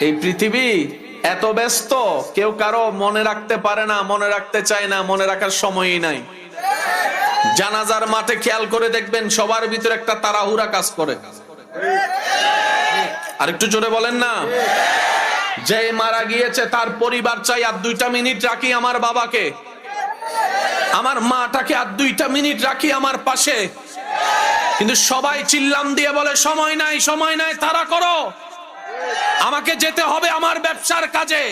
এই পৃথিবী এত ব্যস্ত, কেউ কারো মনে রাখতে পারে না, মনে রাখতে চায় না, মনে রাখার সময়ই নাই। জানাজার মাঠে খেয়াল করে দেখবেন সবার ভিতরে একটা তাড়াহুড়া কাজ করে। আর একটু জোরে বলেন না। যে মারা গিয়েছে তার পরিবার চাই আর 2টা মিনিট রাখি আমার বাবাকে, আমার মাটাকে আর 2টা মিনিট রাখি আমার পাশে। কিন্তু সবাই চিল্লাম দিয়ে বলে সময় নাই, সময় নাই, তাড়া করো, আমাকে যেতে হবে আমার ব্যবসার কাজে,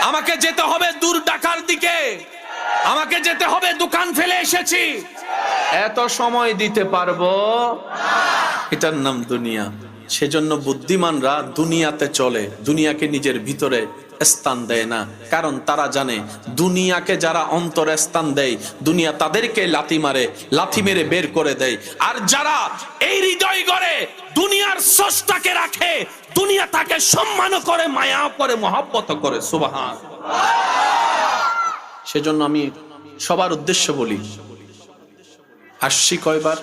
আমাকে যেতে হবে দূর ঢাকার দিকে, আমাকে যেতে হবে, দোকান ফেলে এসেছি, এত সময় দিতে পারবো? এটার নাম দুনিয়া। সেজন্য বুদ্ধিমানরা দুনিয়াতে চলে, দুনিয়াকে নিজের ভিতরে স্থান দেয় না। কারণ তারা জানে দুনিয়াকে যারা অন্তরে স্থান দেয়, দুনিয়া তাদেরকে লাথি মারে, লাথি মেরে বের করে দেয়। আর যারা এই হৃদয় গড়ে দুনিয়ার স্রষ্টাকে রাখে, দুনিয়া তাকে সম্মান করে, মায়া করে, মহব্বত করে। সুবহান। সেজন্য আমি সবার উদ্দেশ্য বলি, আসছি কয়বার?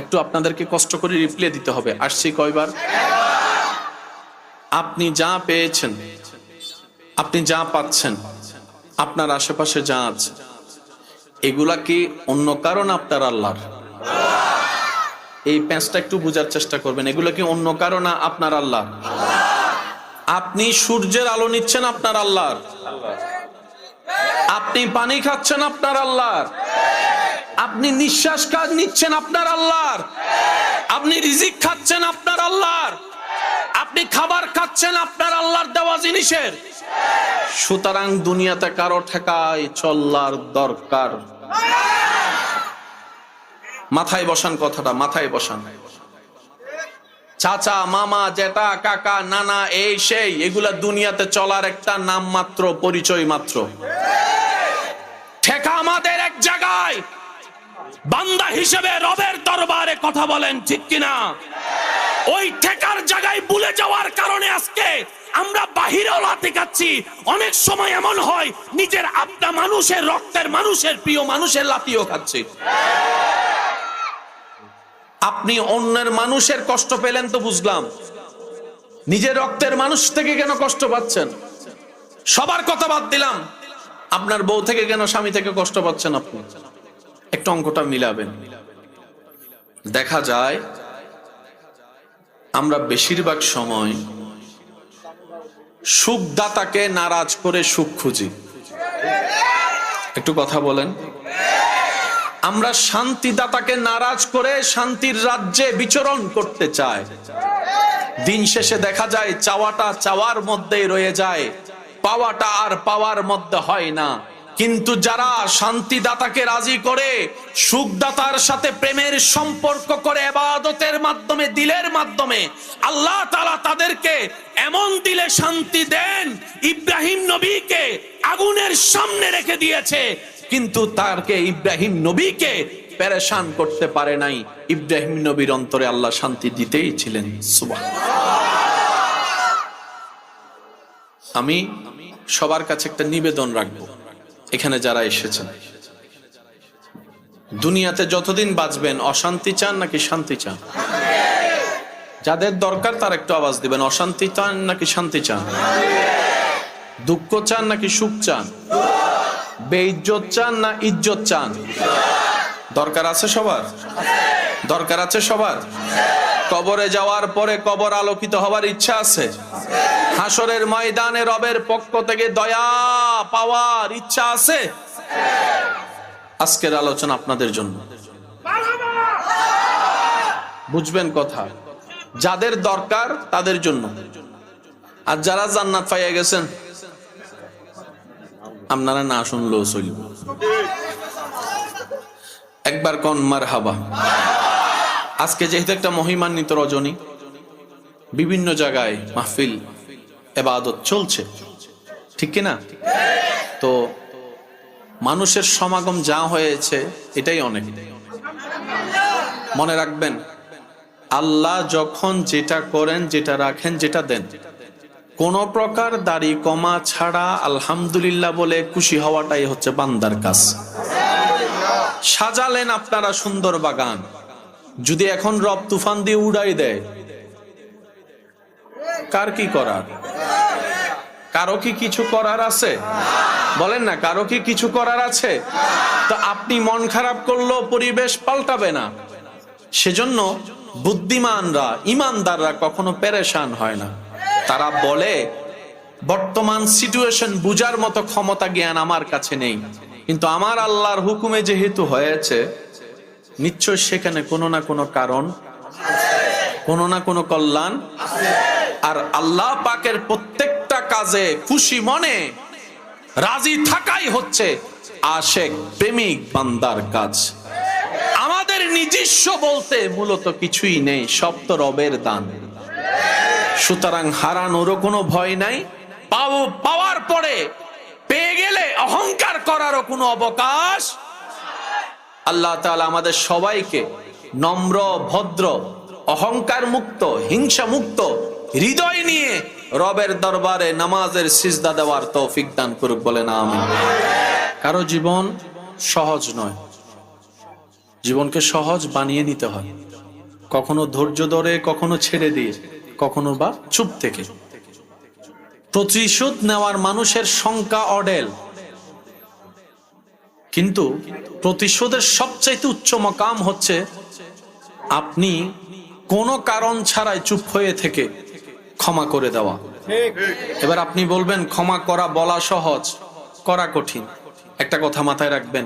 একটু আপনাদেরকে কষ্ট করে রিপ্লাই দিতে হবে। আসছি কয়বার? আপনি যা পেয়েছেন, আপনি যা পাচ্ছেন, আপনার আশেপাশে যা আছে, এগুলা কি অন্য কারণ আপনার আল্লাহর? এই প্যাঁচটা একটু বোঝার চেষ্টা করবেন। এগুলো কি অন্য কারণ আপনার আল্লাহ? আপনি সূর্যের আলো নিচ্ছেন আপনার আল্লাহর, আপনি পানি খাচ্ছেন আপনার আল্লাহর, আপনি নিঃশ্বাস নিচ্ছেন আপনার আল্লাহর, আপনি রিজিক খাচ্ছেন আপনার আল্লাহর, আপনি খাবার খাচ্ছেন আপনার আল্লাহর দেওয়া জিনিসের। সুতরাং দুনিয়াতে কারো ঠেকায় চলার দরকার। মাথায় বসান কথাটা, মাথায় বসান। চাচা, মামা, জেঠা, কাকা, নানা, এই সেই, এগুলা দুনিয়াতে চলার একটা নাম মাত্র, পরিচয় মাত্র। ঠেকা আমাদের এক জায়গায়, বান্দা হিসেবে রবের দরবারে। কথা বলেন ঠিক কিনা? ওই ঠেকার জায়গায় ভুলে যাওয়ার কারণে আজকে আমরা বাহিরেও লাথি খাচ্ছি। অনেক সময় এমন হয় নিজের আপনা মানুষের, রক্তের মানুষের, প্রিয় মানুষের লাথিও খাচ্ছি। আপনি অন্যের মানুষের কষ্ট পেলেন তো বুঝলাম, নিজের রক্তের মানুষ থেকে কেন কষ্ট পাচ্ছেন? সবার কথা বাদ দিলাম, আপনার বউ থেকে কেন, স্বামী থেকে কষ্ট পাচ্ছেন আপনি? একটু অঙ্কটা মিলাবেন। দেখা যায় আমরা বেশিরভাগ সময় সুখদাতাকে নারাজ করে সুখ খুঁজি। একটু কথা বলেন। আমরা শান্তিদাতাকে নারাজ করে শান্তির রাজ্যে বিচরণ করতে চাই। দিন শেষে দেখা যায় চাওয়াটা চাওয়ার মধ্যেই রয়ে যায়, পাওয়াটা আর পাওয়ার মধ্যে হয় না। কিন্তু যারা শান্তিদাতাকে রাজি করে, সুখদাতার সাথে প্রেমের সম্পর্ক করে, ইবাদতের মাধ্যমে, দিলের মাধ্যমে, আল্লাহ তাআলা তাদেরকে এমন দিলে শান্তি দেন, ইব্রাহিম নবীকে আগুনের সামনে রেখে দিয়েছে, কিন্তু তারকে, ইব্রাহিম নবীকে পেরেশান করতে পারে নাই। ইব্রাহিম নবীর অন্তরে আল্লাহ শান্তি দিতেই ছিলেন। সুবহানাল্লাহ। আমি সবার কাছে একটা নিবেদন রাখবো, এখানে যারা এসেছেন, দুনিয়াতে যতদিন বাঁচবেন অশান্তি চান নাকি শান্তি চান? যাদের দরকার তার একটু আওয়াজ দিবেন। অশান্তি চান নাকি শান্তি চান? দুঃখ চান নাকি সুখ চান? বেইজ্জত চান না ইজ্জত চান? দরকার আছে সবার? দরকার আছে সবার? কবরে যাওয়ার পরে কবর আলোকিত হওয়ার ইচ্ছা আছে? হাসরের ময়দানে রবের পক্ষ থেকে দয়া পাওয়ার ইচ্ছা আছে? আজকের আলোচনা আপনাদের জন্য। বুঝবেন কথা, যাদের দরকার তাদের জন্য। আর যারা জান্নাত পাইয়া গেছেন, আপনারা না শুনলেও চলব। একবার কোন মারহাবা। আজকে যেহেতু একটা মহিমান্বিত রজনী, বিভিন্ন জায়গায় মাহফিল, ইবাদত চলছে, ঠিক কিনা? তো মানুষের সমাগম যা হয়েছে এটাই অনেক। মনে রাখবেন, আল্লাহ যখন যেটা করেন, যেটা রাখেন, যেটা দেন, কোন প্রকার দাড়ি কমা ছাড়া আলহামদুলিল্লাহ বলে খুশি হওয়াটাই হচ্ছে বান্দার কাজ। সাজালেন আপনারা সুন্দর বাগান, যদি এখন রব তুফান দিয়ে উড়াই দেয়, কার কি করার? কারো কি কিছু করার আছে? বলেন না, কারো কি কিছু করার আছে? তো আপনি মন খারাপ করলেও পরিবেশ পাল্টাবে না। সেজন্য বুদ্ধিমানরা, ইমানদাররা কখনো পেরেশান হয় না। তারা বলে বর্তমান সিচুয়েশন বুঝার মতো ক্ষমতা জ্ঞান আমার কাছে নেই, কিন্তু আমার আল্লাহর হুকুমে যেহেতু হয়েছে, নিশ্চয় সেখানে কোনো না কোনো কারণ, কোনো না কোনো কল্যাণ। আর আল্লাহ পাকের প্রত্যেকটা কাজে খুশি মনে রাজি থাকাই হচ্ছে আশেক প্রেমিক বান্দার কাজ। আমাদের নিজস্ব বলতে মূলত কিছুই নেই, সব তো রবের দান। সুতরাং হারানোরও কোনো ভয় নাই, পাওয়ার পরে পেয়ে গেলে অহংকার করারও কোনো অবকাশ। আল্লাহ তাআলা আমাদের সবাইকে নম্র, ভদ্র, অহংকার মুক্ত, হিংসা মুক্ত হৃদয় নিয়ে রবের দরবারে নামাজের সিজদা দেওয়ার তৌফিক দান করুক, বলেন আমিন। কারো জীবন সহজ নয়, জীবনকে সহজ বানিয়ে নিতে হয়, কখনো ধৈর্য ধরে, কখনো ছেড়ে দিয়ে, কখনো বা চুপ থেকে। প্রতিশোধ নেওয়ার মানুষের সংখ্যা অঢেল, কিন্তু প্রতিশোধের সবচাইতে উচ্চ মাকাম হচ্ছে আপনি কোনো কারণ ছাড়াই চুপ হয়ে থেকে ক্ষমা করে দেওয়া। এবার আপনি বলবেন ক্ষমা করা বলা সহজ, করা কঠিন। একটা কথা মাথায় রাখবেন,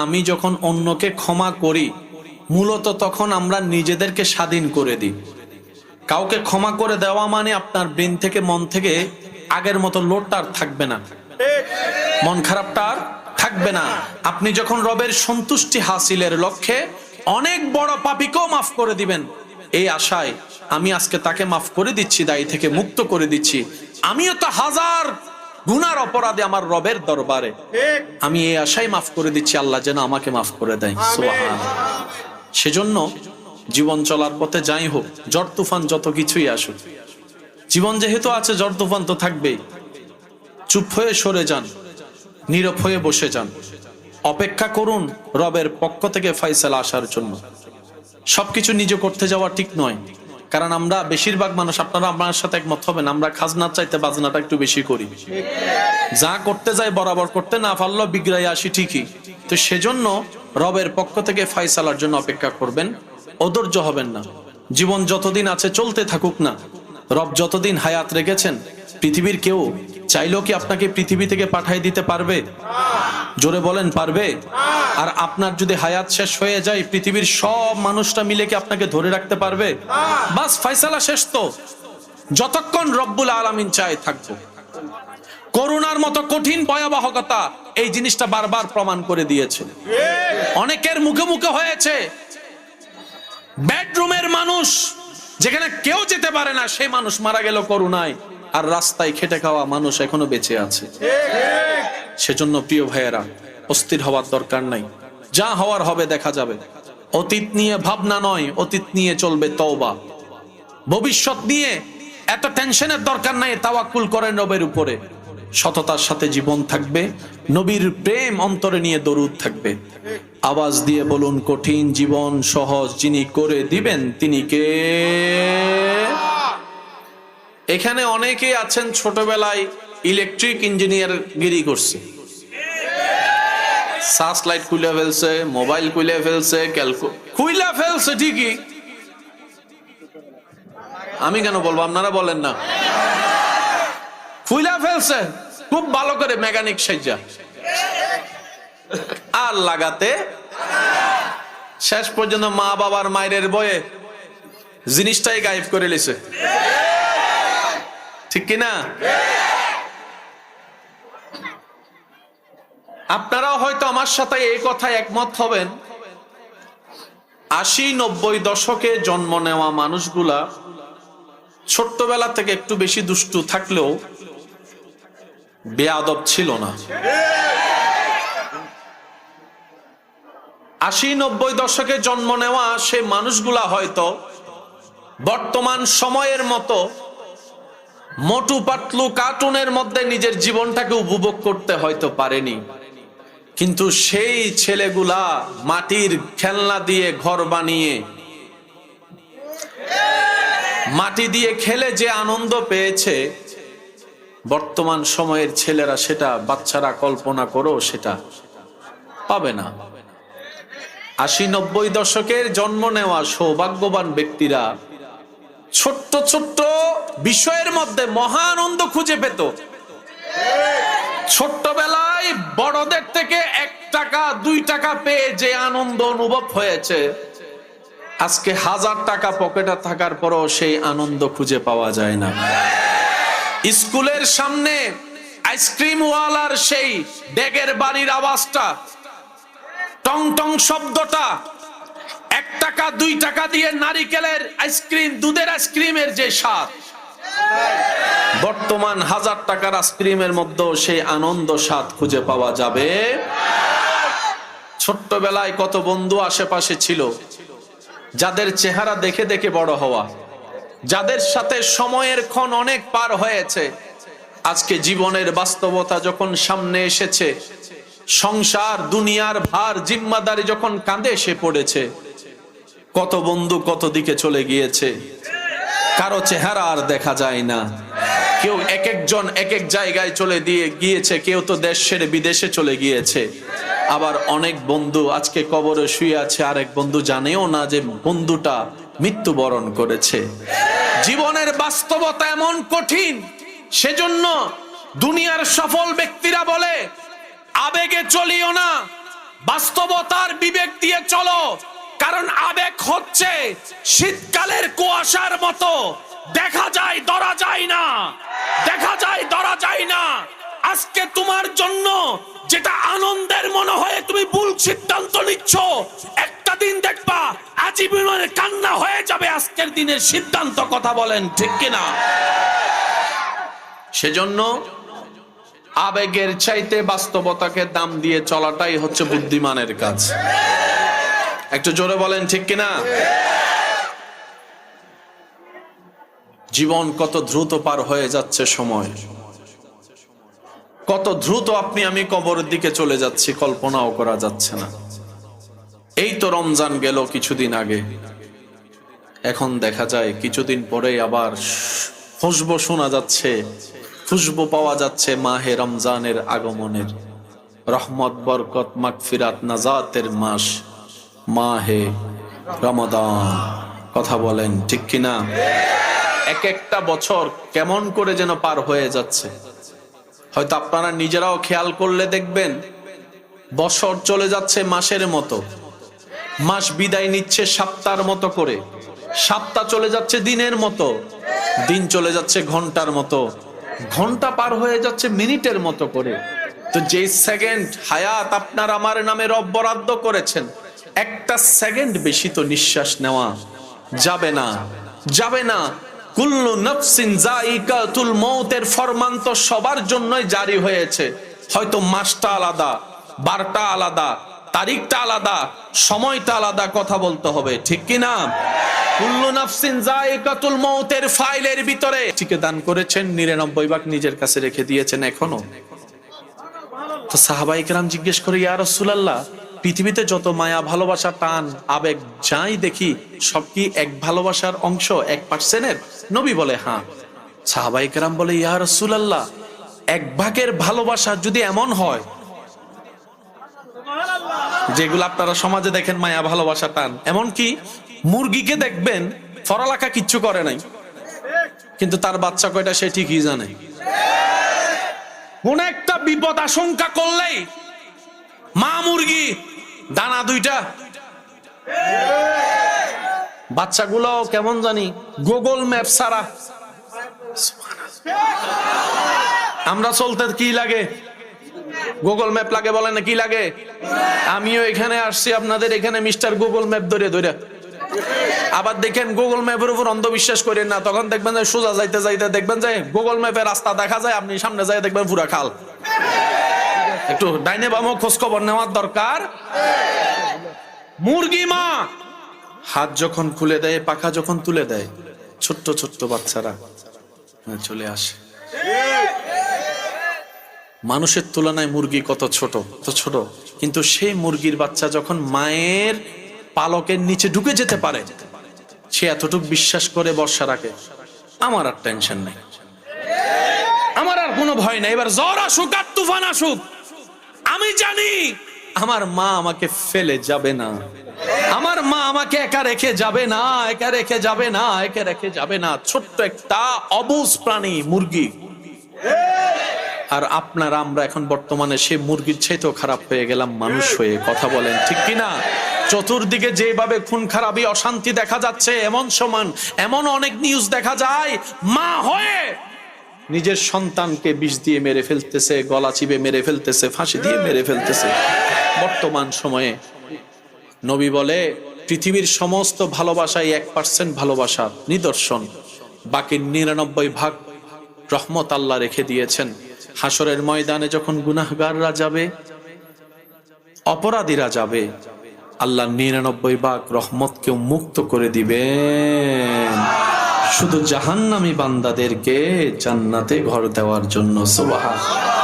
আমি যখন অন্যকে ক্ষমা করি, মূলত তখন আমরা নিজেদেরকে স্বাধীন করে দিই। কাউকে ক্ষমা করে দেওয়া মানে আপনার ব্রেন থেকে, মন থেকে আগের মতো লোডটা আর থাকবে না, মন খারাপটা আর থাকবে না। আপনি যখন রবের সন্তুষ্টি হাসিলের লক্ষ্যে অনেক বড় পাপীকেও মাফ করে দিবেন, এই আশায় আমি আজকে তাকে মাফ করে দিচ্ছি, দায়ী থেকে মুক্ত করে দিচ্ছি, আমিও তো হাজার গুনার অপরাধে আমার রবের দরবারে, আমি এই আশায় মাফ করে দিচ্ছি, আল্লাহ যেন আমাকে মাফ করে দেয়। সুবহানাল্লাহ। সেজন্য জীবন চলার পথে যাই হোক, ঝড় তুফান যত কিছুই আসুক, জীবন যেহেতু আছে, ঝড় তুফান তো থাকবেই। চুপ হয়ে সরে যান, নীরব হয়ে বসে যান, অপেক্ষা করুন রবের পক্ষ থেকে ফয়সালা আসার জন্য। সবকিছু নিজে করতে যাওয়া ঠিক নয়, কারণ আমরা বেশিরভাগ মানুষ, আপনারা আমার সাথে একমত হবেন, আমরা খাজনার চাইতে বাজনাটা একটু বেশি করি। যা করতে যাই বরাবর করতে না পারলেও বিগড়াই আসি ঠিকই। তো সেজন্য রবের পক্ষ থেকে ফয়সালার জন্য অপেক্ষা করবেন, অধৈর্য হবেন না। জীবন যতদিন আছে চলতে থাকুক না, রব যতদিন হায়াত রেখেছেন, পৃথিবীর কেউ চাইলেও কি আপনাকে পৃথিবী থেকে পাঠিয়ে দিতে পারবে? জোরে বলেন, পারবে? আর আপনার যদি হায়াত শেষ হয়ে যায়, পৃথিবীর সব মানুষটা মিলে কি আপনাকে ধরে রাখতে পারবে? বাস ফয়সালা শেষ তো। যতক্ষণ রব্বুল আলামিন চায় থাকবো। করোনার মতো কঠিন ভয়াবহতা এই জিনিসটা বারবার প্রমাণ করে দিয়েছে। অনেকের মুখে মুখে হয়েছে, বেডরুমের মানুষ যেখানে কেউ যেতে পারে না, সেই মানুষ মারা গেল করোনায়, আর রাস্তায় খেটে খাওয়া মানুষ এখনো বেঁচে আছে। সেজন্য প্রিয় ভাইয়েরা, অস্থির হওয়ার দরকার নাই, যা হওয়ার হবে দেখা যাবে। অতীত নিয়ে ভাবনা নয়, অতীত নিয়ে চলবে তওবা। ভবিষ্যৎ নিয়ে এত টেনশনের দরকার নাই, তাওয়াক্কুল করেন রবের উপরে। সততার সাথে জীবন থাকবে, নবীর প্রেম অন্তরে নিয়ে দরুদ থাকবে। আওয়াজ দিয়ে বলুন, কঠিন জীবন সহজ যিনি করে দিবেন তিনি কে? এখানে অনেকেই আছেন ছোটবেলায় ইলেকট্রিক ইঞ্জিনিয়ার গিরি করছে, সার্চ লাইট খুলে ফেলছে, মোবাইল খুলে ফেলছে, খুলে ফেলছে ঠিকই, আমি কেন বলবো, আপনারা বলেন না, খুলে ফেলছে খুব ভালো করে মেকানিক সাইজা, আর লাগাতে শেষ পর্যন্ত মা বাবার মায়ের বয়ে জিনিসটাই গায়েব করে লিছে, ঠিক কিনা? আপনারাও হয়তো আমার সাথে এই কথায় একমত হবেন, 80-90 দশকে জন্ম নেওয়া মানুষগুলা ছোট্টবেলা থেকে একটু বেশি দুষ্টু থাকলেও বেয়াদব ছিল না। 80-90 দশকে জন্ম নেওয়া সেই মানুষগুলা হয়তো বর্তমান সময়ের মতো মোটু পাতলু কার্টুনের মধ্যে নিজের জীবনটাকে উপভোগ করতে হয়তো পারেনি, কিন্তু সেই ছেলেগুলা মাটির খেলনা দিয়ে ঘর বানিয়ে মাটি দিয়ে খেলে যে আনন্দ পেয়েছে, বর্তমান সময়ের ছেলেরা সেটা, বাচ্চারা কল্পনা করেও সেটা পাবে না। 80-90 দশকের জন্ম নেওয়া সৌভাগ্যবান ব্যক্তিরা ছোট্ট ছোট্ট বিষয়ের মধ্যে মহা আনন্দ খুঁজে পেত। ছোট্টবেলায় বড়দের থেকে 1 টাকা 2 টাকা পেয়ে যে আনন্দ অনুভব হয়েছে, আজকে 1000 টাকা পকেটে থাকার পরও সেই আনন্দ খুঁজে পাওয়া যায় না। স্কুলের সামনে আইসক্রিম ওয়ালার সেই ডেগের বাড়ির আওয়াজটা, টং টং শব্দটা, 1 টাকা 2 টাকা দিয়ে নারিকেলের আইসক্রিম, দুধের আইসক্রিমের যে স্বাদ, বর্তমান 1000 টাকার আইসক্রিমের মধ্যেও সেই আনন্দ স্বাদ খুঁজে পাওয়া যাবে। ছোট্টবেলায় কত বন্ধু আশেপাশে ছিল, যাদের চেহারা দেখে দেখে বড় হওয়া, যাদের সাথে সময়ের ক্ষণ অনেক পার হয়েছে, আজকে জীবনের বাস্তবতা যখন সামনে এসেছে, সংসার দুনিয়ার ভার জিম্মাদারি যখন কাঁধে এসে পড়েছে, কত বন্ধু কত দিকে চলে গিয়েছে, কারো চেহারা আর দেখা যায় না। কেউ এক একজন এক এক জায়গায় চলে দিয়ে গিয়েছে, কেউ তো দেশ ছেড়ে বিদেশে চলে গিয়েছে। আবার অনেক বন্ধু আজকে কবরে শুয়ে আছে, আরেক বন্ধু জানেও না যে বন্ধুটা মৃত্যুবরণ করেছে। জীবনের বাস্তবতা এমন কঠিন, সেজন্য দুনিয়ার সফল ব্যক্তিরা বলে আবেগে চলিও না, বাস্তবতার বিবেক দিয়ে চলো। কারণ আবেগ হচ্ছে শীতকালের কুয়াশার মতো, দেখা যায় ধরা যায় না, দেখা যায় ধরা যায় না। আজকে তোমার জন্য যেটা আনন্দের মনে হয় তুমি ভুল সিদ্ধান্ত নিচ্ছ, একটা দিন দেখবা আজীবনের কান্না হয়ে যাবে আজকের দিনের সিদ্ধান্ত। কথা বলেন ঠিক কিনা? সেজন্য আবেগের চাইতে বাস্তবতাকে দাম দিয়ে চলাটাই হচ্ছে বুদ্ধিমানের কাজ। একটু জোরে বলেন ঠিক কিনা? জীবন কত দ্রুত পার হয়ে যাচ্ছে, সময় কত দ্রুত আপনি আমি কবরের দিকে চলে যাচ্ছি, কল্পনাও করা যাচ্ছে না। এই তো রমজান গেল কিছুদিন আগে, এখন দেখা যায় কিছুদিন পরেই আবার খুশবু শোনা যাচ্ছে, খুশবু পাওয়া যাচ্ছে মাহে রমজানের আগমনের। রহমত, বরকত, মাগফিরাত, নাজাতের মাস মাহে রমাদান। কথা বলেন ঠিক কিনা? এক একটা বছর কেমন করে যেন পার হয়ে যাচ্ছে। হয়তো আপনারা নিজেরাও খেয়াল করলে দেখবেন, বছর চলে যাচ্ছে মাসের মতো, মাস বিদায় নিচ্ছে সপ্তাহের মতো করে, সপ্তাহ চলে যাচ্ছে দিনের মতো, দিন চলে যাচ্ছে ঘন্টার মতো, ঘন্টা পার হয়ে যাচ্ছে মিনিটের মতো করে। তো যে সেকেন্ড হায়াত আপনার আমার নামে রব বরাদ্দ করেছেন, একটা সেকেন্ড বেশি তো নিঃশ্বাস নেওয়া যাবে না, যাবে না। কুল্লু নাফসিন যায়িকাতুল মউতের ফরমান তো সবার জন্যই জারি হয়েছে। হয়তো মাসটা আলাদা, বারটা আলাদা, তারিখটা আলাদা, সময়টা আলাদা, কথা বলতে হবে ঠিক কিনা? কুল্লু নাফসিন যায়িকাতুল মউতের ফাইলের ভিতরে ঠিকই দান করেছেন, 99 ভাগ নিজের কাছে রেখে দিয়েছেন এখনো। তো সাহাবায়ে কেরাম জিজ্ঞেস করে, ইয়া রাসূলুল্লাহ, পৃথিবীতে যত মায়া, ভালোবাসা, টান, আবেগ যাই দেখি সব কি এক ভালোবাসার অংশ, 1%-এর? নবী বলে হ্যাঁ। সাহাবায়ে কেরাম বলে, ইয়া রাসূলুল্লাহ, 1 ভাগের ভালোবাসা যদি এমন হয়, যেগুলো আপনারা সমাজে দেখেন মায়া, ভালোবাসা, টান, এমন কি মুরগিকে দেখবেন পড়ালেখা কিচ্ছু করে নাই, কিন্তু তার বাচ্চা কয়টা সে ঠিকই জানে। কোন একটা বিপদ আশঙ্কা করলেই মা মুরগি দানা 2টা, বাচ্চাগুলো কেমন জানি গুগল ম্যাপ ছাড়া। আমরা চলতে কি লাগে? গুগল ম্যাপ লাগে, বলেন না কি লাগে? আমিও এখানে আসছি আপনাদের এখানে মিস্টার গুগল ম্যাপ ধরে ধরে। আবার দেখেন গুগল ম্যাপের উপর অন্ধবিশ্বাস করেন না, তখন দেখবেন যে সোজা যাইতে যাইতে দেখবেন যে গুগল ম্যাপের রাস্তা দেখা যায়, আপনি সামনে যাই দেখবেন পুরা খাল। একটু ডাইনে বামে খোঁজ খবর নেওয়ার দরকার। মুরগি মা হাত যখন খুলে দেয়, পাখা যখন তুলে দেয়, ছোট্ট ছোট্ট বাচ্চারা চলে আসে। মানুষের তুলনায় মুরগি কত ছোট, কত ছোট, কিন্তু সেই মুরগির বাচ্চা যখন মায়ের পালকের নিচে ঢুকে যেতে পারে, সে এতটুকু বিশ্বাস করে বর্ষা রাখে, আমার আর টেনশন নেই, আমার আর কোনো ভয় নাই। এবার ঝড় আসুক আর তুফান আসুক, আমি জানি আমার মা আমাকে ফেলে যাবে না, আমার মা আমাকে একা রেখে যাবে না, একা রেখে যাবে না, একা রেখে যাবে না। ছোট্ট একটা অবুঝ প্রাণী মুরগি, আর আপনারা আমরা এখন বর্তমানে সেই মুরগির চাইতেও খারাপ হয়ে গেলাম মানুষ হয়ে। কথা বলেন ঠিক কিনা? চতুর্দিকে যেভাবে খুন খারাপি অশান্তি দেখা যাচ্ছে, এমন অনেক নিউজ দেখা যায়, মা হয়ে নিজের সন্তানকে বিষ দিয়ে মেরে ফেলতেছে, গলা চিবে মেরে ফেলতেছে, ফাঁসি দিয়ে মেরে ফেলতেছে বর্তমান সময়ে। নবী বলে পৃথিবীর সমস্ত ভালোবাসাই 1% ভালোবাসার নিদর্শন, বাকি 99 ভাগ রহমত আল্লাহ রেখে দিয়েছেন। হাসরের ময়দানে যখন গুনাহগাররা যাবে, অপরাধীরা যাবে, আল্লাহ 99 ভাগ রহমতকে মুক্ত করে দিবেন, শুধু জাহান্নামী বান্দাদেরকে জান্নাতে ঘর দেওয়ার জন্য। সুবহানাল্লাহ।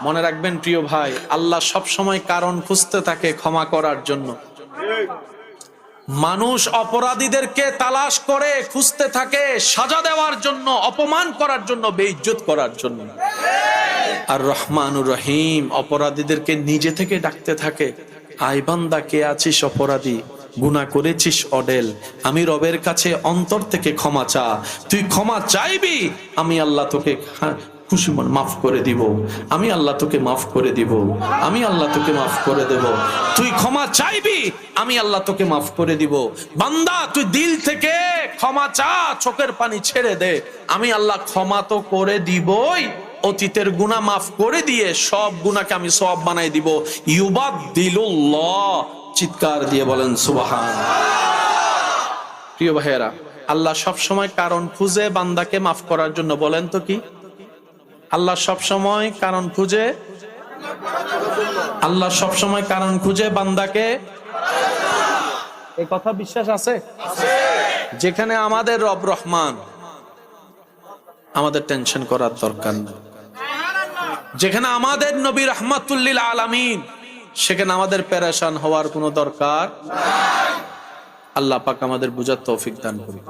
মনে রাখবেন প্রিয় ভাই, আল্লাহ সব সময় কারণ খুঁজতে থাকে ক্ষমা করার জন্য। মানুষ অপরাধীদেরকে তালাশ করে খুঁজতে থাকে সাজা দেওয়ার জন্য, অপমান করার জন্য, বেইজ্জত করার জন্য। আর রহমানুর রহিম অপরাধীদেরকে নিজে থেকে ডাকতে থাকে, আয় বান্দা, কে আছিস অপরাধী, গুনাহ করেছিস অডেল, আমি রবের কাছে অন্তর থেকে ক্ষমা চা, তুই ক্ষমা চাইবি, আমি আল্লাহ তোকে খুশি মন মাফ করে দিব, আমি আল্লাহ তোকে মাফ করে দিব, আমি আল্লাহ তোকে মাফ করে দেব। তুই ক্ষমা চাইবি, আমি আল্লাহ তোকে মাফ করে দিব। বান্দা, তুই দিল থেকে ক্ষমা চা, চোখের পানি ছেড়ে দে, আমি আল্লাহ ক্ষমা তো করে দিবই, অতীতের গুনাহ মাফ করে দিয়ে সব গুনাহকে আমি সওয়াব বানাই দিব। ইউবাদদিলুল্লাহ, চিৎকার দিয়ে বলেন সুবহানাল্লাহ। প্রিয় ভাইয়েরা, আল্লাহ সব সময় কারণ খুঁজে বান্দাকে মাফ করার জন্য। বলেন তো কি? আল্লাহ সব সময় কারণ খুঁজে, আল্লাহ সব সময় কারণ খুঁজে বান্দাকে। এই কথা বিশ্বাস আছে? যেখানে আমাদের রব রহমান, আমাদের টেনশন করার দরকার নেই। যেখানে আমাদের নবী রাহমাতুল লিল আলামিন, সেখানে আমাদের পেরেশান হওয়ার কোনো দরকার নাই। আল্লাহ পাক আমাদের বুঝার তৌফিক দান করুন।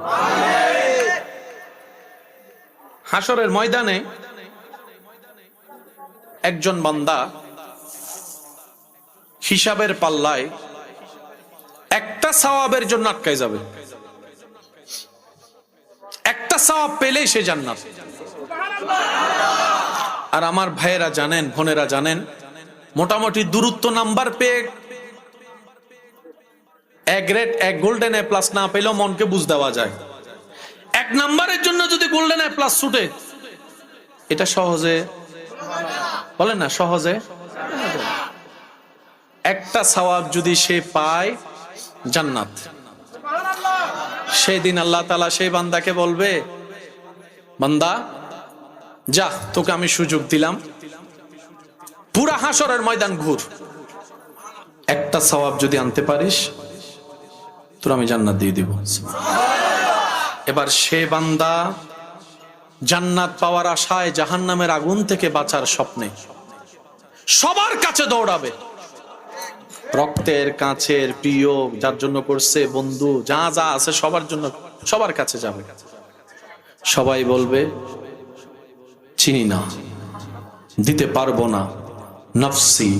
হাসরের ময়দানে একজন বান্দা হিসাবের পাল্লায় একটা সওয়াবের জন্য আটকায় যাবে। একটা সওয়াব পেলেই সে জান্নাত। আর আমার ভাইয়েরা জানেন, বোনেরা জানেন, মোটামুটি দূরত্ব নাম্বার পেয়ে এক গোল্ডেন এ প্লাস না পেলেও মনকে বুঝ দেওয়া যায়। 1 নাম্বারের জন্য যদি গোল্ডেন এ প্লাস ছুটে, এটা সহজে বলেন না, সহজে একটা সওয়াব যদি সে পায়, জান্নাত। সেই দিন আল্লাহ তাআলা সেই বান্দাকে বলবে, বান্দা যা, তোকে আমি সুযোগ দিলাম, পুরা হাসরের ময়দান ঘুর, একটা সওয়াব যদি আনতে পারিস তোর আমি জান্নাত দিয়ে দিব। এবার সে বান্দা জান্নাত পাওয়ার আশায় জাহান্নামের আগুন থেকে বাঁচার স্বপ্নে সবার কাছে দৌড়াবে। রক্তের, কাছের, প্রিয়, যার জন্য করছে, বন্ধু, যা যা আছে সবার জন্য, সবার কাছে যাবে। সবাই বলবে চিনি না, দিতে পারবো না, নফসি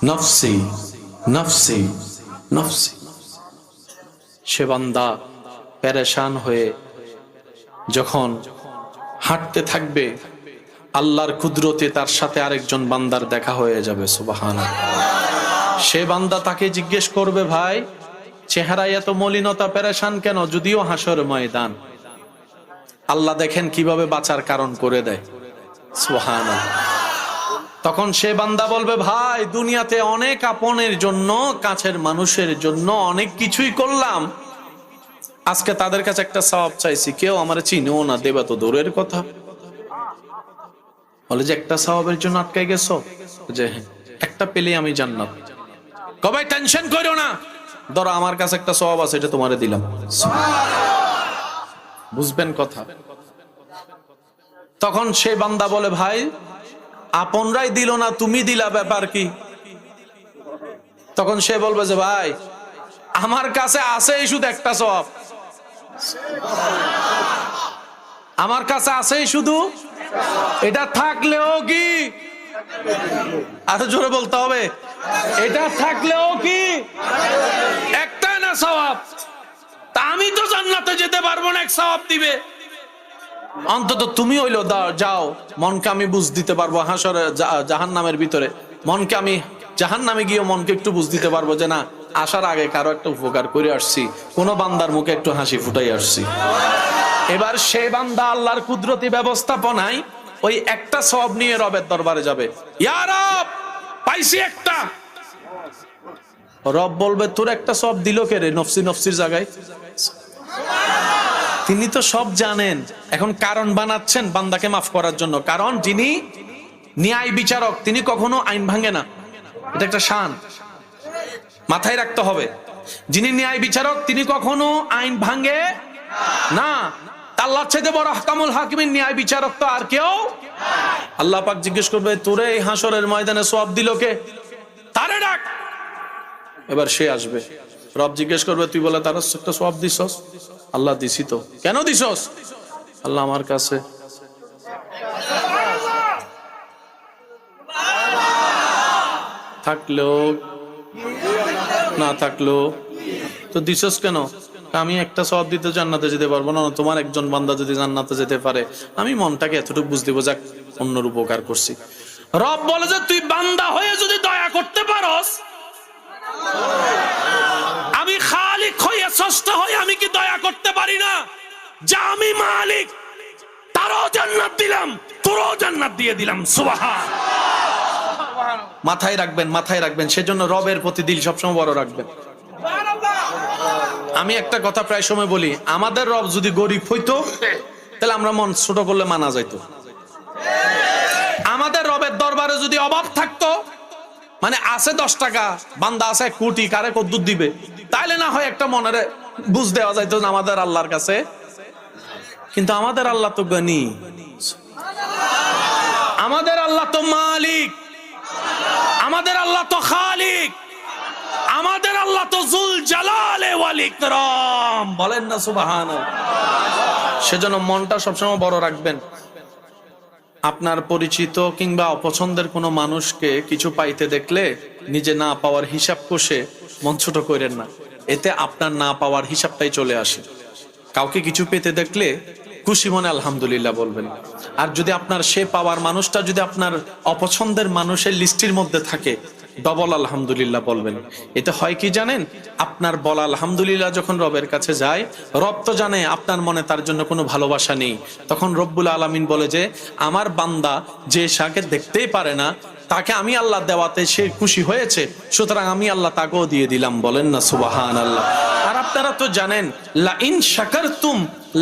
নফসি নফসি নফসি। সে বান্দা পেরেশান হয়ে যখন হাঁটতে থাকবে, আল্লাহর কুদরতে তার সাথে আরেকজন বান্দার দেখা হয়ে যাবে। সুবহানাল্লাহ। সে বান্দা তাকে জিজ্ঞেস করবে, ভাই চেহারায় এত মলিনতা, পেরেশান কেন? যদিও হাসর ময়দান, আল্লাহ দেখেন কিভাবে বাঁচার কারণ করে দেয়। সুবহানাল্লাহ। তখন সে বান্দা বলবে, ভাই দুনিয়াতে অনেক আপনের জন্য, কাছের মানুষের জন্য অনেক কিছুই করলাম, আজকে তাদের কাছে একটা সওয়াব চাইছি, কেউ আমার চিনেও না, দেবা তো দূরের কথা। বলে যে একটা সওয়াবের জন্য আটকে গেছো? যে একটা পেলে আমি জান্নাত। কবে টেনশন করো না, ধরো আমার কাছে একটা সওয়াব আছে, এটা তোমারে দিলাম। বুঝবেন কথা? তখন সে বান্দা বলে, ভাই আপনরাই দিল না, তুমি দিলা, ব্যাপার কি? তখন সে বলবে যে ভাই আমার কাছে আছে শুধু একটা সওয়াব, আমার কাছে আছেই শুধু এটা থাকলেও কি, আরো জোরে বলতে হবে, এটা থাকলেও কি একটা না সওয়াব। তা আমি তো জান্নাতে যেতে পারবো না, এক সওয়াব দিবে। অন্তত তুমি হইলো দাও, যাও, মনকে আমি বুঝ দিতে পারবো হাসরে জাহান্নামের ভিতরে, মনকে আমি জাহান্নামে গিয়ে মনকে একটু বুঝ দিতে পারবো যে না, আসার আগে কারো একটা উপকার করে আসছি, কোন বান্দার মুখে একটু হাসি ফুটাই আসছি। এবার সে বান্দা আল্লাহর কুদরতি ব্যবস্থাপনায় ওই একটা সওয়াব নিয়ে রবের দরবারে যাবে, ইয়া রব পাইছি একটা। রব বলবে তোর একটা সওয়াব দিল কে রে, নফসি নফসির জায়গায়? তিনি তো সব জানেন, এখন কারণ বানাচ্ছেন বান্দাকে মাফ করার জন্য। কারণ যিনি ন্যায় বিচারক তিনি কখনো আইন ভাঙে না, এটা একটা শান, মাথায় রাখতে হবে। যিনি ন্যায় বিচারক তিনি কখনো আইন ভাঙে না। আল্লাহর চাইতে বড় আহকামুল হাকিমিন ন্যায় বিচারক তো আর কেউ। আল্লাহ পাক জিজ্ঞেস করবে তোরে এই হাসরের ময়দানে সওয়াব দিল কে, তারে ডাক। এবার সে আসবে, রব জিজ্ঞেস করবে তুই বলে তার একটা সওয়াব দিছস? আল্লাহ দিছি তো। কেন দিছস? আল্লাহ আমার কাছে থাকলেও না থাকলেও তো দিছস কেন? আমি একটা সওয়াব দিতে জান্নাতে যেতে পারবো না, তোমার একজন বান্দা যদি জান্নাতে যেতে পারে আমি মনটাকে এতটুকু বুঝ দিব, যাক অন্যর উপকার করছি। রব বলে যে তুই বান্দা হয়ে যদি দয়া করতে পারস, আমি খালিক হয়ে স্রষ্টা হয়ে আমি কি দয়া করতে পারি না? যা আমি মালিক, তারও জান্নাত দিলাম, তোরও জান্নাত দিয়ে দিলাম। সুবহান। মাথায় রাখবেন, মাথায় রাখবেন, সেজন্য রবের প্রতি দিল সবসময় বড় রাখবেন। আমি একটা কথা প্রায় সময় বলি, আমাদের রব যদি গরিব হইতো তাহলে আমরা মন ছোট করলে মানা যাইতো। আমাদের রবের দরবারে যদি অভাব থাকতো, মানে আছে 10 টাকা, বান্দা আছে 1 কোটি, কারে কদ্দুর দিবে, তাইলে না হয় একটা মনের বুঝ দেওয়া যাইতো না আমাদের আল্লাহর কাছে। কিন্তু আমাদের আল্লাহ তো গনি, আমাদের আল্লাহ তো মালিক, আমাদের আল্লাহ তো খালিক, আমাদের আল্লাহ তো জুল জালালে ওয়াল ইকরাম। বলেন না সুবহানাল্লাহ। সেজন্য মনটা সবসময় বড় রাখবেন। আপনার পরিচিত কিংবা অপছন্দের কোনো মানুষকে কিছু পাইতে দেখলে নিজে না পাওয়ার হিসাব কষে মন ছোট করেন না, এতে আপনার না পাওয়ার হিসাবটাই চলে আসে। কাউকে কিছু পেতে দেখলে খুশি মনে আলহামদুলিল্লাহ বলবেন। আর যদি আপনার সে পাওয়ার মানুষটা যদি আপনার অপছন্দের মানুষের লিস্টের মধ্যে থাকে, ডবল আলহামদুলিল্লাহ বলবেন। এতে হয় কি জানেন, আপনার বলা আলহামদুলিল্লাহ যখন রবের কাছে যায়, রব তো জানে আপনার মনে তার জন্য কোনো ভালোবাসা নেই। তখন রব্বুল আলামিন বলে যে আমার বান্দা যে শাকে দেখতেই পারে না, তাকে আমি আল্লাহ দেওয়াতে সে খুশি হয়েছে, সুতরাং আমি আল্লাহ তাকেও দিয়ে দিলাম। বলেন না সুবহানাল্লাহ। আর আপনারা তো জানেন লা ইন শাকারতুম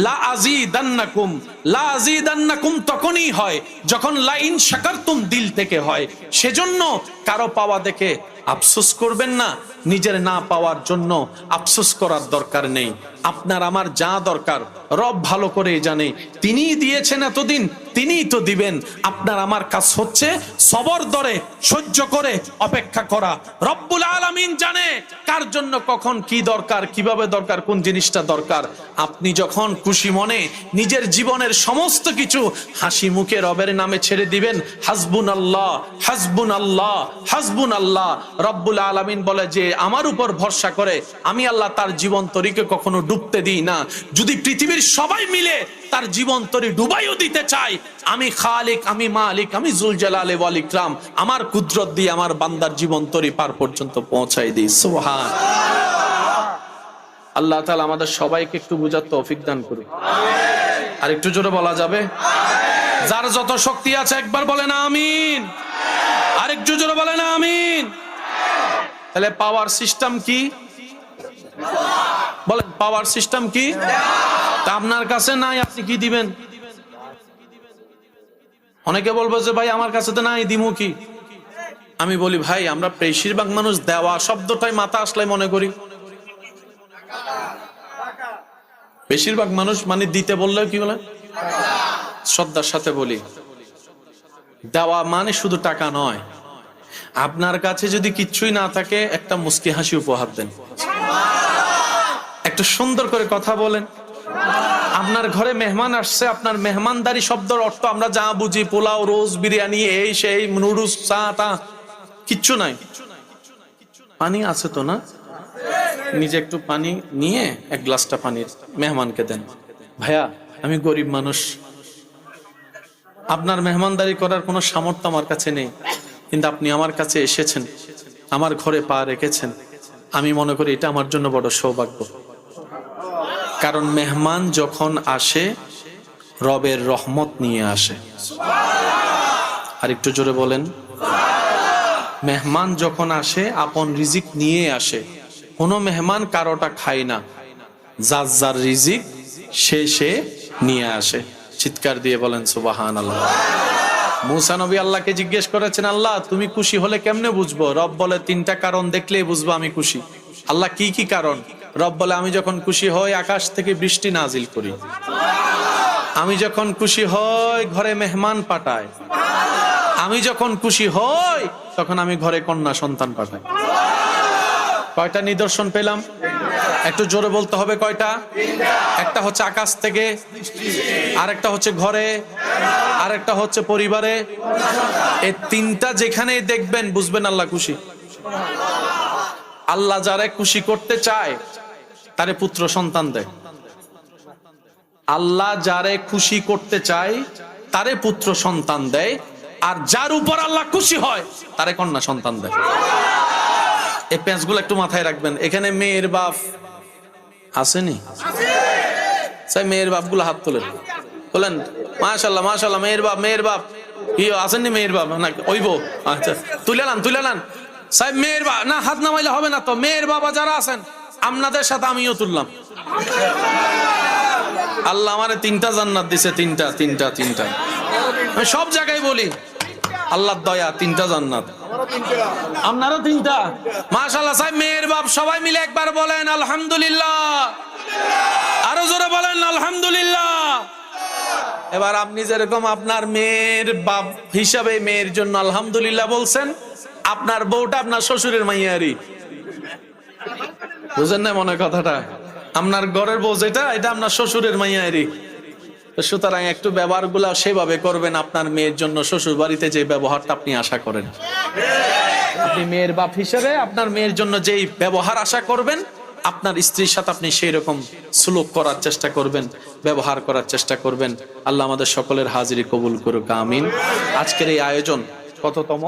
লা আযীদান্নাকুম, লা আযীদান্নাকুম তখনই হয় যখন লা ইন শাকারতুম দিল থেকে হয়। সেজন্য কারো পাওয়া দেখে আফসোস করবেন না, নিজের না পাওয়ার জন্য আফসোস করার দরকার নেই। আপনার আমার যা দরকার রব ভালো করে জানে, তিনিই দিয়েছেন এতদিন, তিনিই তো দিবেন। আপনার আমার কাজ হচ্ছে সবর ধরে সহ্য করে অপেক্ষা করা। রব্বুল আলামিন জানে কার জন্য কখন কি দরকার, কিভাবে দরকার, কোন জিনিসটা দরকার। আপনি যখন খুশি মনে নিজের জীবনের সমস্ত কিছু হাসি মুখে রবের নামে ছেড়ে দিবেন, হাসবুনাল্লাহ হাসবুনাল্লাহ হাসবুনাল্লাহ। রব্বুল আলামিন বলে যে আমার উপর ভরসা করে আমি আল্লাহ তার জীবন তরিকে কখনো ডুবতে দিই না। যদি পৃথিবীর সবাই মিলে তার জীবন তরি ডুবাইও দিতে চাই, আমি খালিক, আমি মালিক, আমি জুল জালালে ওয়াল ইকরাম আমার কুদরত দিয়ে আমার বান্দার জীবন তরি পার পর্যন্ত পৌঁছাই দিই। সুবহান। আল্লাহ তাআলা আমাদের সবাইকে একটু বুঝার তৌফিক দান করুন। আর একটু জোরে বলা যাবে? যার যত শক্তি আছে একবার বলেন আমিন। আর একটু জোরে বলেন আমিন। তাহলে পাওয়ার সিস্টেম কি? বলেন পাওয়ার সিস্টেম কি? তা আপনার কাছে নাই, আপনি কি দিবেন? অনেকে বলবো যে ভাই আমার কাছে তো নাই, দিমু কি? আমি বলি ভাই আমরা বেশিরভাগ মানুষ দেওয়া শব্দটাই মাথা আসলে মনে করি। বেশিরভাগ মানুষ মানে দিতে বললেও কি বলে? শ্রদ্ধার সাথে বলি, দেওয়া মানে শুধু টাকা নয়। আপনার কাছে যদি কিচ্ছুই না থাকে একটা মুস্কি হাসি উপহার দেন, একটু সুন্দর করে কথা বলেন, আপনার ঘরে মেহমান আসছে, আপনার মেহমানদারি শব্দের অর্থ আমরা যা বুঝি পোলাও, রোজ, বিরিয়ানি, এই সেই, নুডলস, চা টা, কিচ্ছু নাই। পানি আছে তো না? নিজে একটু পানি নিয়ে এক গ্লাসটা পানি মেহমানকে দেন। ভাইয়া আমি গরিব মানুষ, আপনার মেহমানদারি করার কোনো সামর্থ্য আমার কাছে নেই, কিন্তু আপনি আমার কাছে এসেছেন, আমার ঘরে পা রেখেছেন, আমি মনে করি এটা আমার জন্য বড় সৌভাগ্য। কারণ মেহমান যখন আসে রবের রহমত নিয়ে আসে। আর একটু জোরে বলেন, মেহমান যখন আসে আপন রিজিক নিয়ে আসে। কোনো মেহমান কারোটা খায় না, যার যার রিজিক সে নিয়ে আসে। চিৎকার দিয়ে বলেন সুবহানাল্লাহ। মুসা নবী আল্লাহকে জিজ্ঞেস করেছেন, আল্লাহ তুমি খুশি হলে কেমনে বুঝবো? রব বলে 3টা কারণ দেখলেই বুঝবো আমি খুশি। আল্লাহ কি কি কারণ? রব বলে আমি যখন খুশি হই আকাশ থেকে বৃষ্টি নাজিল করি, আমি যখন খুশি হই ঘরে মেহমান পাঠাই, আমি যখন খুশি হই তখন আমি ঘরে কন্যা সন্তান পাঠাই। কয়টা নিদর্শন পেলাম? একটু জোরে বলতে হবে কয়টা? একটা হচ্ছে আকাশ থেকে, আরেকটা হচ্ছে ঘরে, আরেকটা হচ্ছে পরিবারে। এই 3টা যেখানেই দেখবেন বুঝবেন আল্লাহ খুশি। আল্লাহ যারে খুশি করতে চায় তারে পুত্র সন্তান দেয়। আল্লাহ যারে খুশি করতে চায় তারে পুত্র সন্তান দেয়, আর যার উপর আল্লাহ খুশি হয় তারে কন্যা সন্তান দেয়। এই পেঁচগুলো একটু মাথায় রাখবেন। এখানে মেয়ের বাপ আসেনি? সাই মেয়ের বাপ গুলো হাত তোলেন, বলেন মাশাআল্লাহ মাশাআল্লাহ। মেয়ের বাপ আসেননি? মেয়ের বাপ না ওইব? আচ্ছা তুলে নেন সাহেব। মেয়ের বাপ না, হাত নামাইলে হবে না তো। মেয়ের বাবা যারা আছেন আপনাদের সাথে আমিও তুললাম। আল্লাহ আমারে 3টা জান্নাত দিছে, 3টা। আমি সব জায়গায় বলি আল্লাহর দয়া, 3টা জান্নাত। আপনারও 3টা? মাশাআল্লাহ সাহেব। মেয়ের বাপ সবাই মিলে একবার বলেন আলহামদুলিল্লাহ। আরো জোরে বলেন আলহামদুলিল্লাহ। এবার আপনি যেরকম আপনার মেয়ের বাপ হিসাবে মেয়ের জন্য আলহামদুলিল্লাহ বলছেন, আপনার বউটা আপনার শ্বশুরের মাইয়ারি। বুঝেন না মনে কথাটা? আপনার ঘরের বউ যেটা, এটা আপনার শ্বশুরের মাইয়ারি। সুতরাং একটু ব্যবহার গুলা সেভাবে করবেন আপনার মেয়ের জন্য, শ্বশুর বাড়িতে যে ব্যবহারটা আপনি আশা করেন। আপনি মেয়ের বাপ হিসেবে আপনার মেয়ের জন্য যেই ব্যবহার আশা করবেন, আপনার স্ত্রীর সাথে আপনি সেই রকম সুলুক করার চেষ্টা করবেন, ব্যবহার করার চেষ্টা করবেন। আল্লাহ আমাদের সকলের হাজিরি কবুল করুক, আমিন। আজকের এই আয়োজন কততম?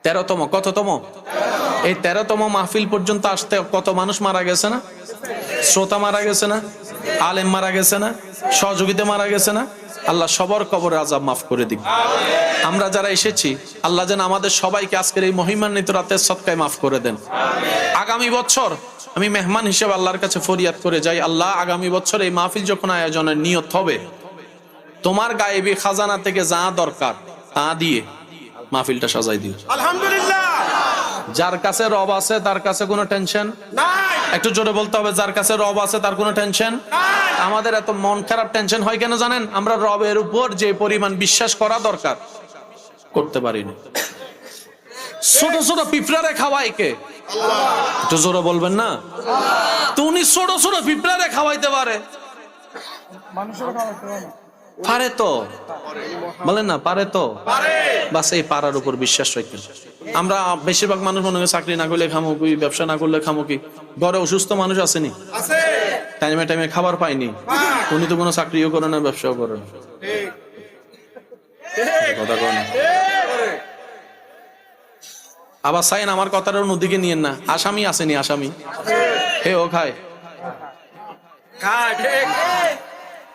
13তম। কততম? এই 13তম মাহফিল পর্যন্ত আসতে কত মানুষ মারা গেছে না? শ্রোতা মারা গেছে না? আলেম মারা গেছে না? সহযোগিতা মারা গেছে না? আল্লাহ সবার কবরে আযাব মাফ করে দিক। আমরা যারা এসেছি আল্লাহ যেন আমাদের সবাইকে আজকের এই মহিমান্বিত রাতের সদকায় মাফ করে দেন। আগামী বছর আমি মেহমান হিসেবে আল্লাহর কাছে ফরিয়াদ করে যাই, আল্লাহ আগামী বছর এই মাহফিল যখন আয়োজনের নিয়ত হবে, তোমার গায়েবী খাজানা থেকে যা দরকার তা দিয়ে মাহফিলটা সাজাই দিও। আলহামদুলিল্লাহ। যার কাছে রব আছে তার কাছে কোনো টেনশন নাই। একটু জোরে বলতে হবে, যার কাছে রব আছে তার কোনো টেনশন নাই। আমাদের এত মন খারাপ টেনশন হয় কেন জানেন? আমরা রবের উপর যে পরিমাণ বিশ্বাস করা দরকার করতে পারি না। ছোট ছোট পিঁপড়ারে খাওয়াই কে? একটু জোরে বলবেন না? তো উনি ছোট ছোট পিঁপড়ারে খাওয়াইতে পারে, মানুষের খাওয়াইতে পারে না? পারে তো, বলেন না পারে তো? বাস এই পারার উপর বিশ্বাস রাখেন। আমরা বেশিরভাগ মানুষ মনে হয় চাকরি না করলে খামো কি, ব্যবসা না করলে খামো কি। ঘরে অসুস্থ মানুষ আসেনি, টাইমে টাইমে খাবার পাইনি, উনি তো কোনো চাকরিও করে না, ব্যবসাও করে না। কথা কন। আবার চাইন আমার কথাটার নদীকে নিয়েন না। আসামি আসেনি? আসামি হে ও খায়,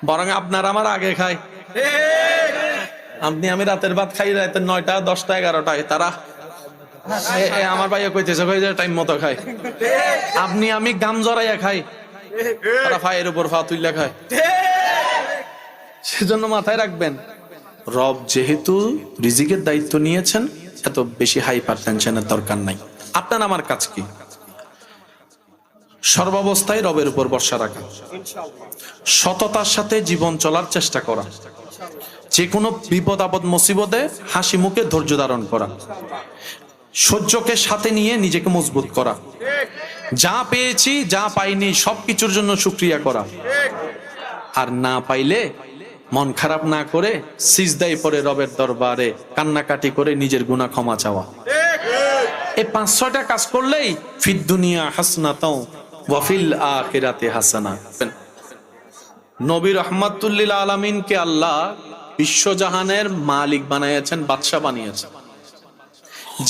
বরং আপনার আমার আগে খায়। আপনি আমি রাতের ভাত খাই রাতের 9টা 10টা 11টায়, তারা আমার ভাইয়া কইতেছে টাইম মতো খায়। আপনি আমি গাম জড়াইয়া খাই, তারা ফায়ের উপর ফা তুইলা খায়। সেজন্য মাথায় রাখবেন, রব যেহেতু রিজিকের দায়িত্ব নিয়েছেন, এত বেশি হাইপার টেনশনের দরকার নাই। আপনার আমার কাজ কি? সর্বাবস্থায় রবের উপর ভরসা রাখা, সততার সাথে জীবন চলার চেষ্টা করা, যে কোনো বিপদ আপদ মুসিবতে হাসি মুখে ধৈর্য ধারণ করা, সহ্যকে সাথে নিয়ে নিজেকে মজবুত করা, যা পেয়েছি যা পাইনি সবকিছুর জন্য শুকরিয়া করা, আর না পাইলে মন খারাপ না করে সিজদায় পড়ে রবের দরবারে কান্নাকাটি করে নিজের গুনাহ ক্ষমা চাওয়া। এই 5-6টা কাজ করলেই ফিদ দুনিয়া হাসনাতাও ওয়া ফিল আখিরাতি হাসানা। নবী রাহমাতুল লিল আলামিনকে আল্লাহ বিশ্বজাহানের মালিক বানিয়েছেন, বাদশা বানিয়েছেন।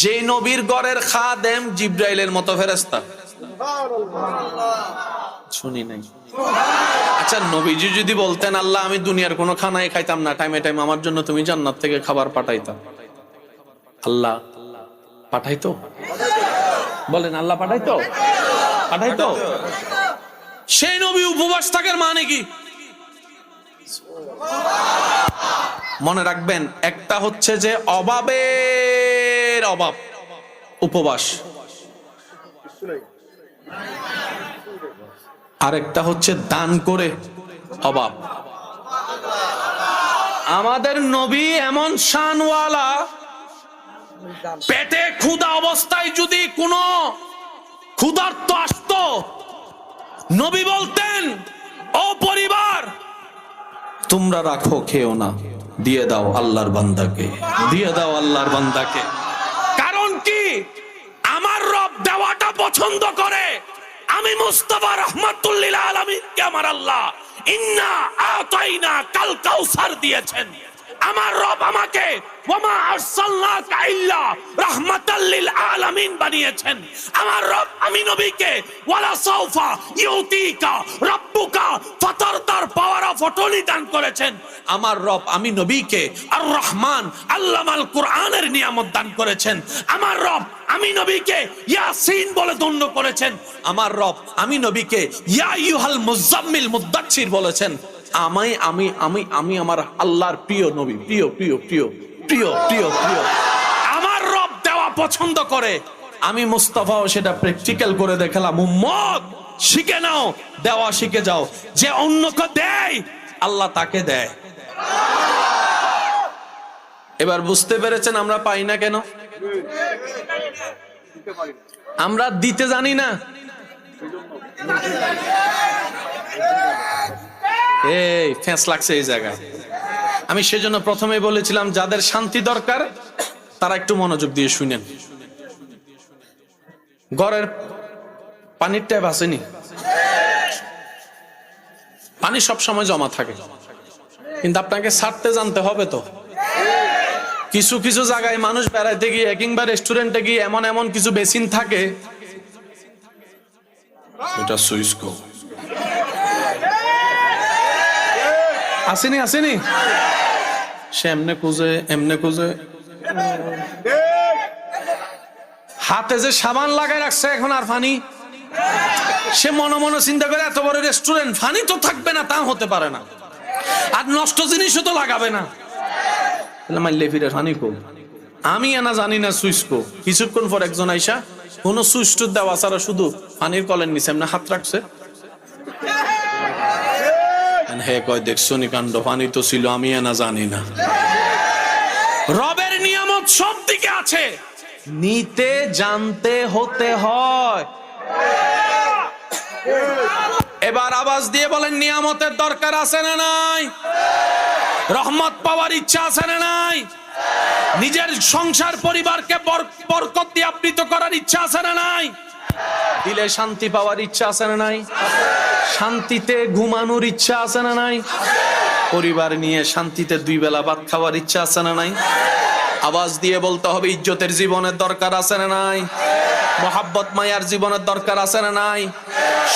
যে নবীর ঘরের খাদেম জিবরাইলের মতো ফেরেশতা, শুনি নাই। আচ্ছা, নবীজি যদি বলতেন আল্লাহ আমি দুনিয়ার কোনো খানাই খাইতাম না, টাইমে টাইম আমার জন্য তুমি জান্নাত থেকে খাবার পাঠাইতা, আল্লাহ পাঠাইতো? বলেন আল্লাহ পাঠাইতো? পাঠাইতো? সেই নবী উপবাস থাকার মানে কি? মনে রাখবেন, একটা হচ্ছে যে অভাবের অভাব উপবাস, আরেকটা হচ্ছে দান করে অভাব। আমাদের নবী এমন শানওয়ালা, পেটে ক্ষুধা অবস্থায় যদি কোনো ক্ষুধার্ত আসতো, নবী বলতেন ও পরিবার তোমরা রাখো, খেও না, দিয়ে দাও আল্লাহর বান্দাকে, দিয়ে দাও আল্লাহর বান্দাকে। কারণ কি? আমার রব দেওয়াটা পছন্দ করে। আমি মুস্তাফা রাহমাতুল লিল আলামিনকে আমার আল্লাহ ইন্না আতাইনা কাল কাউসার দিয়েছেন। আমার রব আমাকে ওয়ামা আরসালনাকা ইল্লা রাহমাতাল লিল আলামিন বানিয়েছেন। আমার রব আমি নবীকে ওয়ালা সাউফা ইউতিকা রাব্বুকা ফাতারদার পাওয়ার অফ অটর্নি দান করেছেন। আমার রব আমি নবীকে আর রহমান আল্লামাল কোরআনের নিয়ামত দান করেছেন। আমার রব আমি নবীকে ইয়াসিন বলে ধন্য করেছেন। আমার রব আমি নবীকে ইয়া আইয়ুহাল মুজাম্মিল মুদাচ্ছির বলেছেন। আমি আমি আমি আমি আমার আল্লাহর প্রিয় নবী, প্রিয় প্রিয় প্রিয় প্রিয় প্রিয় প্রিয়। আমার রব দেওয়া পছন্দ করে। আমি মুস্তাফাও সেটা প্র্যাকটিক্যাল করে দেখালাম। উম্মত শিখে নাও, দেওয়া শিখে যাও। যে অন্যকে দেয় আল্লাহ তাকে দেয়। এবার বুঝতে পেরেছেন আমরা পাই না কেন? আমরা দিতে জানি না। এই ফেঁস লাগছে এই জায়গায়। আমি সেজন্য প্রথমে বলেছিলাম যাদের শান্তি দরকার তারা একটু মনোযোগ দিয়ে শুনেন। ঘরের পানির ট্যাপ আসেনি, পানি সব সময় জমা থাকে, কিন্তু আপনাকে ছাড়তে জানতে হবে তো। কিছু কিছু জায়গায় মানুষ বেড়াইতে গিয়ে কিংবা রেস্টুরেন্টে গিয়ে এমন এমন কিছু বেসিন থাকে, এটা সুইসকো আসেনি আসেনি, সে এমনে খুঁজে এমনে খুঁজে, হাতে যে সাবান লাগাই রাখছে এখন আর পানি, সে মনে মনে চিন্তা করে এত বড় রেস্টুরেন্ট পানি তো থাকবে না, তা হতে পারে না, আর নষ্ট জিনিসও তো লাগাবে না। মাইলে ফিরে পানি কো, আমি এনা জানি না সুইসকো। কিছুক্ষণ পর একজন আইসা কোন সুইচ দেওয়া ছাড়া শুধু পানির কলের নিচে এমনি হাত রাখছে। হে কয় দেখছো নি কাণ্ড, পানি তো ছিল, আমি এনা জানি না। রবের নিয়ামত সব দিকে আছে, নিতে জানতে হতে হয়। এবার আওয়াজ দিয়ে বলেন নিয়ামতের দরকার আছে না নাই? রহমত পাওয়ার ইচ্ছা আছে না নাই? নিজের সংসার পরিবারকে বরকত দিয়ে আবৃত করার ইচ্ছা আছে না নাই? দিলে শান্তি পাওয়ার ইচ্ছা আছে না নাই? শান্তিতে ঘুমানোর ইচ্ছা আছে না নাই? পরিবার নিয়ে শান্তিতে 2 বেলা ভাত খাওয়ার ইচ্ছা আছে না নাই? আওয়াজ দিয়ে বলতে হবে ইজ্জতের জীবনের দরকার আছে না নাই? মোহাব্বত মায়ার জীবনের দরকার আছে না নাই?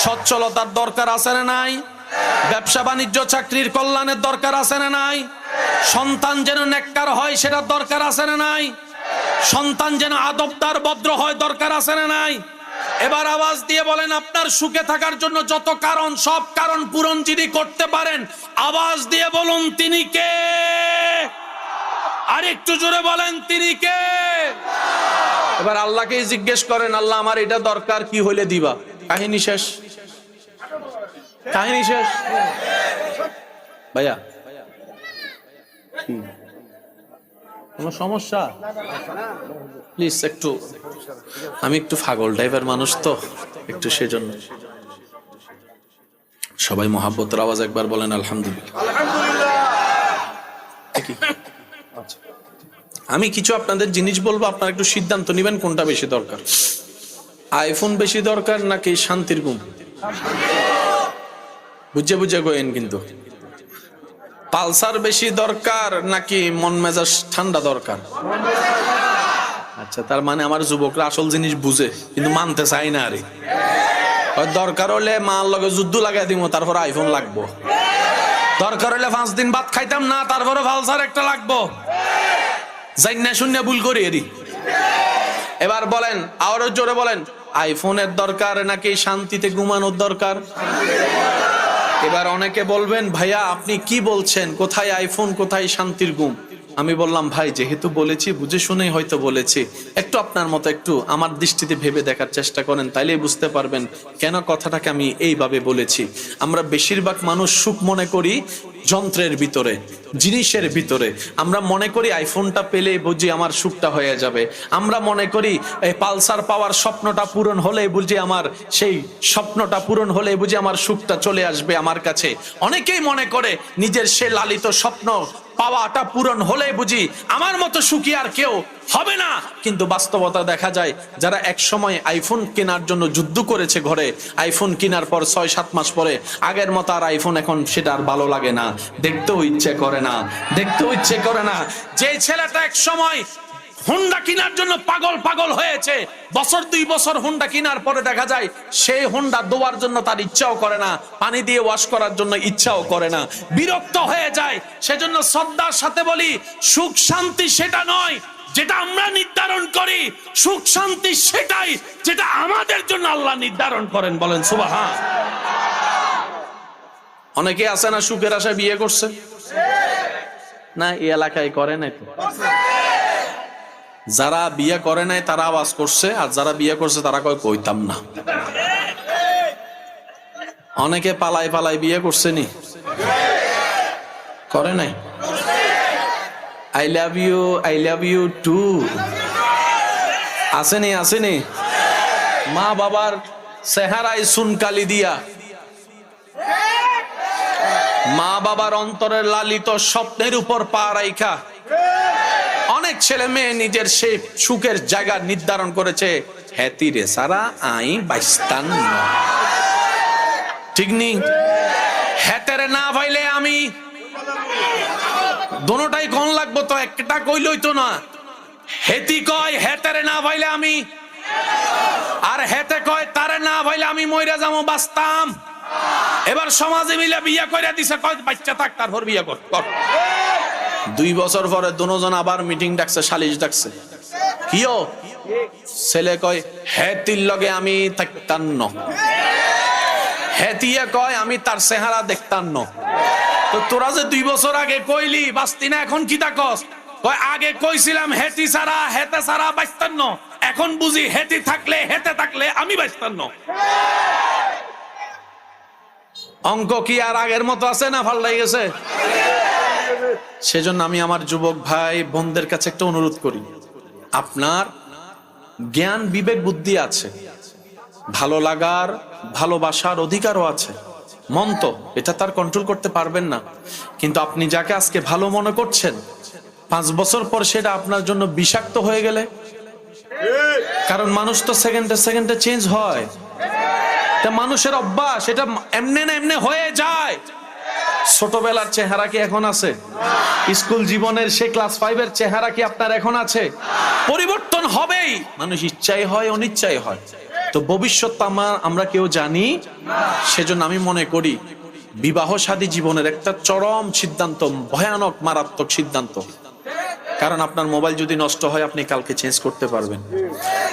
সচ্ছলতার দরকার আছে না নাই? ব্যবসা বাণিজ্য চাকরির কল্যাণের দরকার আছে না নাই? সন্তান যেন নেককার হয় সেটার দরকার আছে না নাই? সন্তান যেন আদবদার ভদ্র হয় দরকার আছে না নাই? এবার আওয়াজ দিয়ে বলেন আপনার সুখে থাকার জন্য যত কারণ, সব কারণ পূরণ যিনি করতে পারেন, আওয়াজ দিয়ে বলুন তিনি কে? আর একটু জোরে বলেন তিনি কে? এবার আল্লাহকে জিজ্ঞেস করেন আল্লাহ আমার এটা দরকার, কি হইলে দিবা? কাহিনী শেষ, কাহিনী শেষ। ভাইয়া কোনো সমস্যা? প্লিজ একটু, আমি একটু পাগল টাইপের মানুষ তো, একটু সেজন্য। সবাই মহাব্বতের আওয়াজ একবার বলেন আলহামদুলিল্লাহ। আচ্ছা, আমি কিছু আপনাদের জিনিস বলবো, আপনারা একটু সিদ্ধান্ত নেবেন কোনটা বেশি দরকার। আইফোন বেশি দরকার নাকি শান্তির ঘুম? বুঝে বুঝে গোয়েন কিন্তু। পালসার বেশি দরকার নাকি মন মেজাজ ঠান্ডা দরকার? আচ্ছা, তার মানে আমার যুবকরা আসল জিনিস বুঝে কিন্তু মানতে চাই না। আরে দরকার হলে মার লগে যুদ্ধ লাগাই দিব, তারপর আইফোন লাগবো। দরকার হলে 5 দিন ভাত খাইতাম না, তারপরে পালসার একটা লাগবো। জাইন্না শূন্য ভুল করি এরি। এবার বলেন, আরো জোরে বলেন, আইফোনের দরকার নাকি শান্তিতে ঘুমানোর দরকার? এবার অনেকে বলবেন, ভাইয়া আপনি কি বলছেন, কোথায় আইফোন কোথায় শান্তির ঘুম? আমি বললাম, ভাই যেহেতু বলেছি বুঝে শুনেই হয়তো বলেছি, একটু আপনার মতো একটু আমার দৃষ্টিতে ভেবে দেখার চেষ্টা করেন, তাইলেই বুঝতে পারবেন কেন কথাটাকে আমি এইভাবে বলেছি। আমরা বেশিরভাগ মানুষ সুখ মনে করি যন্ত্রের ভিতরে, জিনিসের ভিতরে। আমরা মনে করি আইফোনটা পেলে বুঝি আমার সুখটা হয়ে যাবে। আমরা মনে করি এই পালসার পাওয়ার স্বপ্নটা পূরণ হলে বুঝি আমার সেই স্বপ্নটা পূরণ হলে বুঝি আমার সুখটা চলে আসবে আমার কাছে। অনেকেই মনে করে নিজের সে লালিত স্বপ্ন পাওয়াটা পূরণ হলে বুঝি আমার মতো সুখী আর কেউ হবে না। কিন্তু বাস্তবতা দেখা যায়, যারা এক সময় আইফোন কেনার জন্য যুদ্ধ করেছে ঘরে, আইফোন কেনার পর 6-7 মাস পরে আগের মতো আর আইফোন এখন সেটা আর ভালো লাগে না, দেখতেও ইচ্ছে করে না, দেখতেও ইচ্ছে করে না। যে ছেলেটা এক সময় হোন্ডা কেনার জন্য পাগল হয়েছে, বছর 2 বছর হোন্ডা কেনার পরে দেখা যায় সেই হোন্ডা ধোয়ার জন্য তার ইচ্ছাও করে না, পানি দিয়ে ওয়াশ করার জন্য ইচ্ছাও করে না, বিরক্ত হয়ে যায়। সেজন্য শ্রদ্ধার সাথে বলি, সুখ শান্তি সেটা নয় যেটা আমরা নির্ধারণ করি, সুখ শান্তি সেটাই যেটা আমাদের জন্য আল্লাহ নির্ধারণ করেন। বলেন সুবহান। অনেকে আছে না সুখের আশায় বিয়ে করছে, না এই এলাকায় করে নাই তো। যারা বিয়ে করে নাই তারা আওয়াজ করছে, আর যারা বিয়ে করছে তারা কয় কইতাম না। অনেকে পালাই পালাই বিয়ে করছে নি, করে নাই। আই লাভ ইউ টু আসেনি, আসেনি। মা বাবার চেহারায় সুনকালি দিয়া, মা বাবার অন্তরের লালিত স্বপ্নের উপর পা রাইখা অনেক ছেলে মেয়ে নিজের সেই সুখের জায়গা নির্ধারণ করেছে, হ্যাতি রে সারা আই বাইস্তান। ঠিক নেই? হ্যাতেরে না ভাইলে আমি, দোনোটাই কোন লাগবো তো, একটা কইলই তো না। হেতি কয় হেতেরে না ভাইলে আমি, আর হেতে কয় তারে না ভাইলে আমি মইরা যাবো বাঁচতাম। এবার সমাজে মিলে বিয়ে করে দিছে, কয় বাচ্চা থাক তারপর বিয়ে কর। 2 বছর পরে দুজন আবার মিটিং ডাকছে, সালিশ ডাকছে। কিও? ছেলে কয় হেতির লগে আমি থাকতাম না, হেতিয়া কয় আমি তার চেহারা দেখতাম না। তো তোরা যে 2 বছর আগে কইলি বাস্তি না, এখন কি তাকস? কয় আগে কইছিলাম হেতি সারা হেতে সারা বাঁচতাম না, এখন বুঝি হেতি থাকলে হেতে থাকলে আমি বাঁচতাম না। অঙ্ক কি আর আগের মতো আছে না পাল্টাই গেছে? সেজন্য আমি আমার যুবক ভাই বোনদের কাছে একটা অনুরোধ করি, আপনার জ্ঞান বিবেক বুদ্ধি আছে, ভালো লাগার ভালোবাসার অধিকারও আছে, মন তো এটা তার কন্ট্রোল করতে পারবেন না। কিন্তু আপনি যাকে আজকে ভালো মনে করছেন, 5 বছর পর সেটা আপনার জন্য বিষাক্ত হয়ে গেলে, কারণ মানুষ তো সেকেন্ডে সেকেন্ডে চেঞ্জ হয়, এটা মানুষের অভ্যাস, এটা এমনে না এমনে হয়ে যায়। ছোটবেলার চেহারা কি এখন আছে? স্কুল জীবনের সে ক্লাস 5 এর চেহারা কি আপনার এখন আছে? পরিবর্তন হবেই, মানুষ ইচ্ছাই হয় অনিচ্ছাই হয়। তো ভবিষ্যৎ আমরা কেউ জানি। সেজন্য আমি মনে করি বিবাহ শাদী জীবনের একটা চরম সিদ্ধান্ত, ভয়ানক মারাত্মক সিদ্ধান্ত। কারণ আপনার মোবাইল যদি নষ্ট হয় আপনি কালকে চেঞ্জ করতে পারবেন,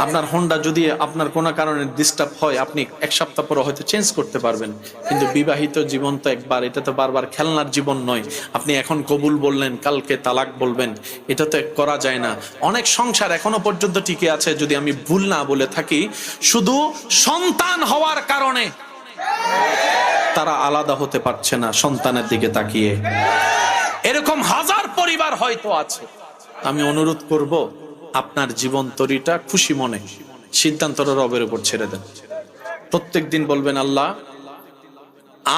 আপনার হোন্ডা যদি আপনার কোনো কারণে ডিস্টার্ব হয় আপনি 1 সপ্তাহ পরে হয়তো চেঞ্জ করতে পারবেন। কিন্তু বিবাহিত জীবন তো একবার, এটা তো বারবার খেলনার জীবন নয়। আপনি এখন কবুল বললেন, কালকে তালাক বলবেন, এটা তো করা যায় না। অনেক সংসার এখনো পর্যন্ত টিকে আছে, যদি আমি ভুল না বলে থাকি, শুধু সন্তান হওয়ার কারণে তারা আলাদা হতে পারছে না সন্তানের দিকে তাকিয়ে। এরকম হাজার পরিবার হয়তো আছে। আমি অনুরোধ করব আপনার জীবন তরিটা খুশি মনে সিদ্ধান্তটা রবের উপর ছেড়ে দেন। প্রত্যেক দিন বলবেন, আল্লাহ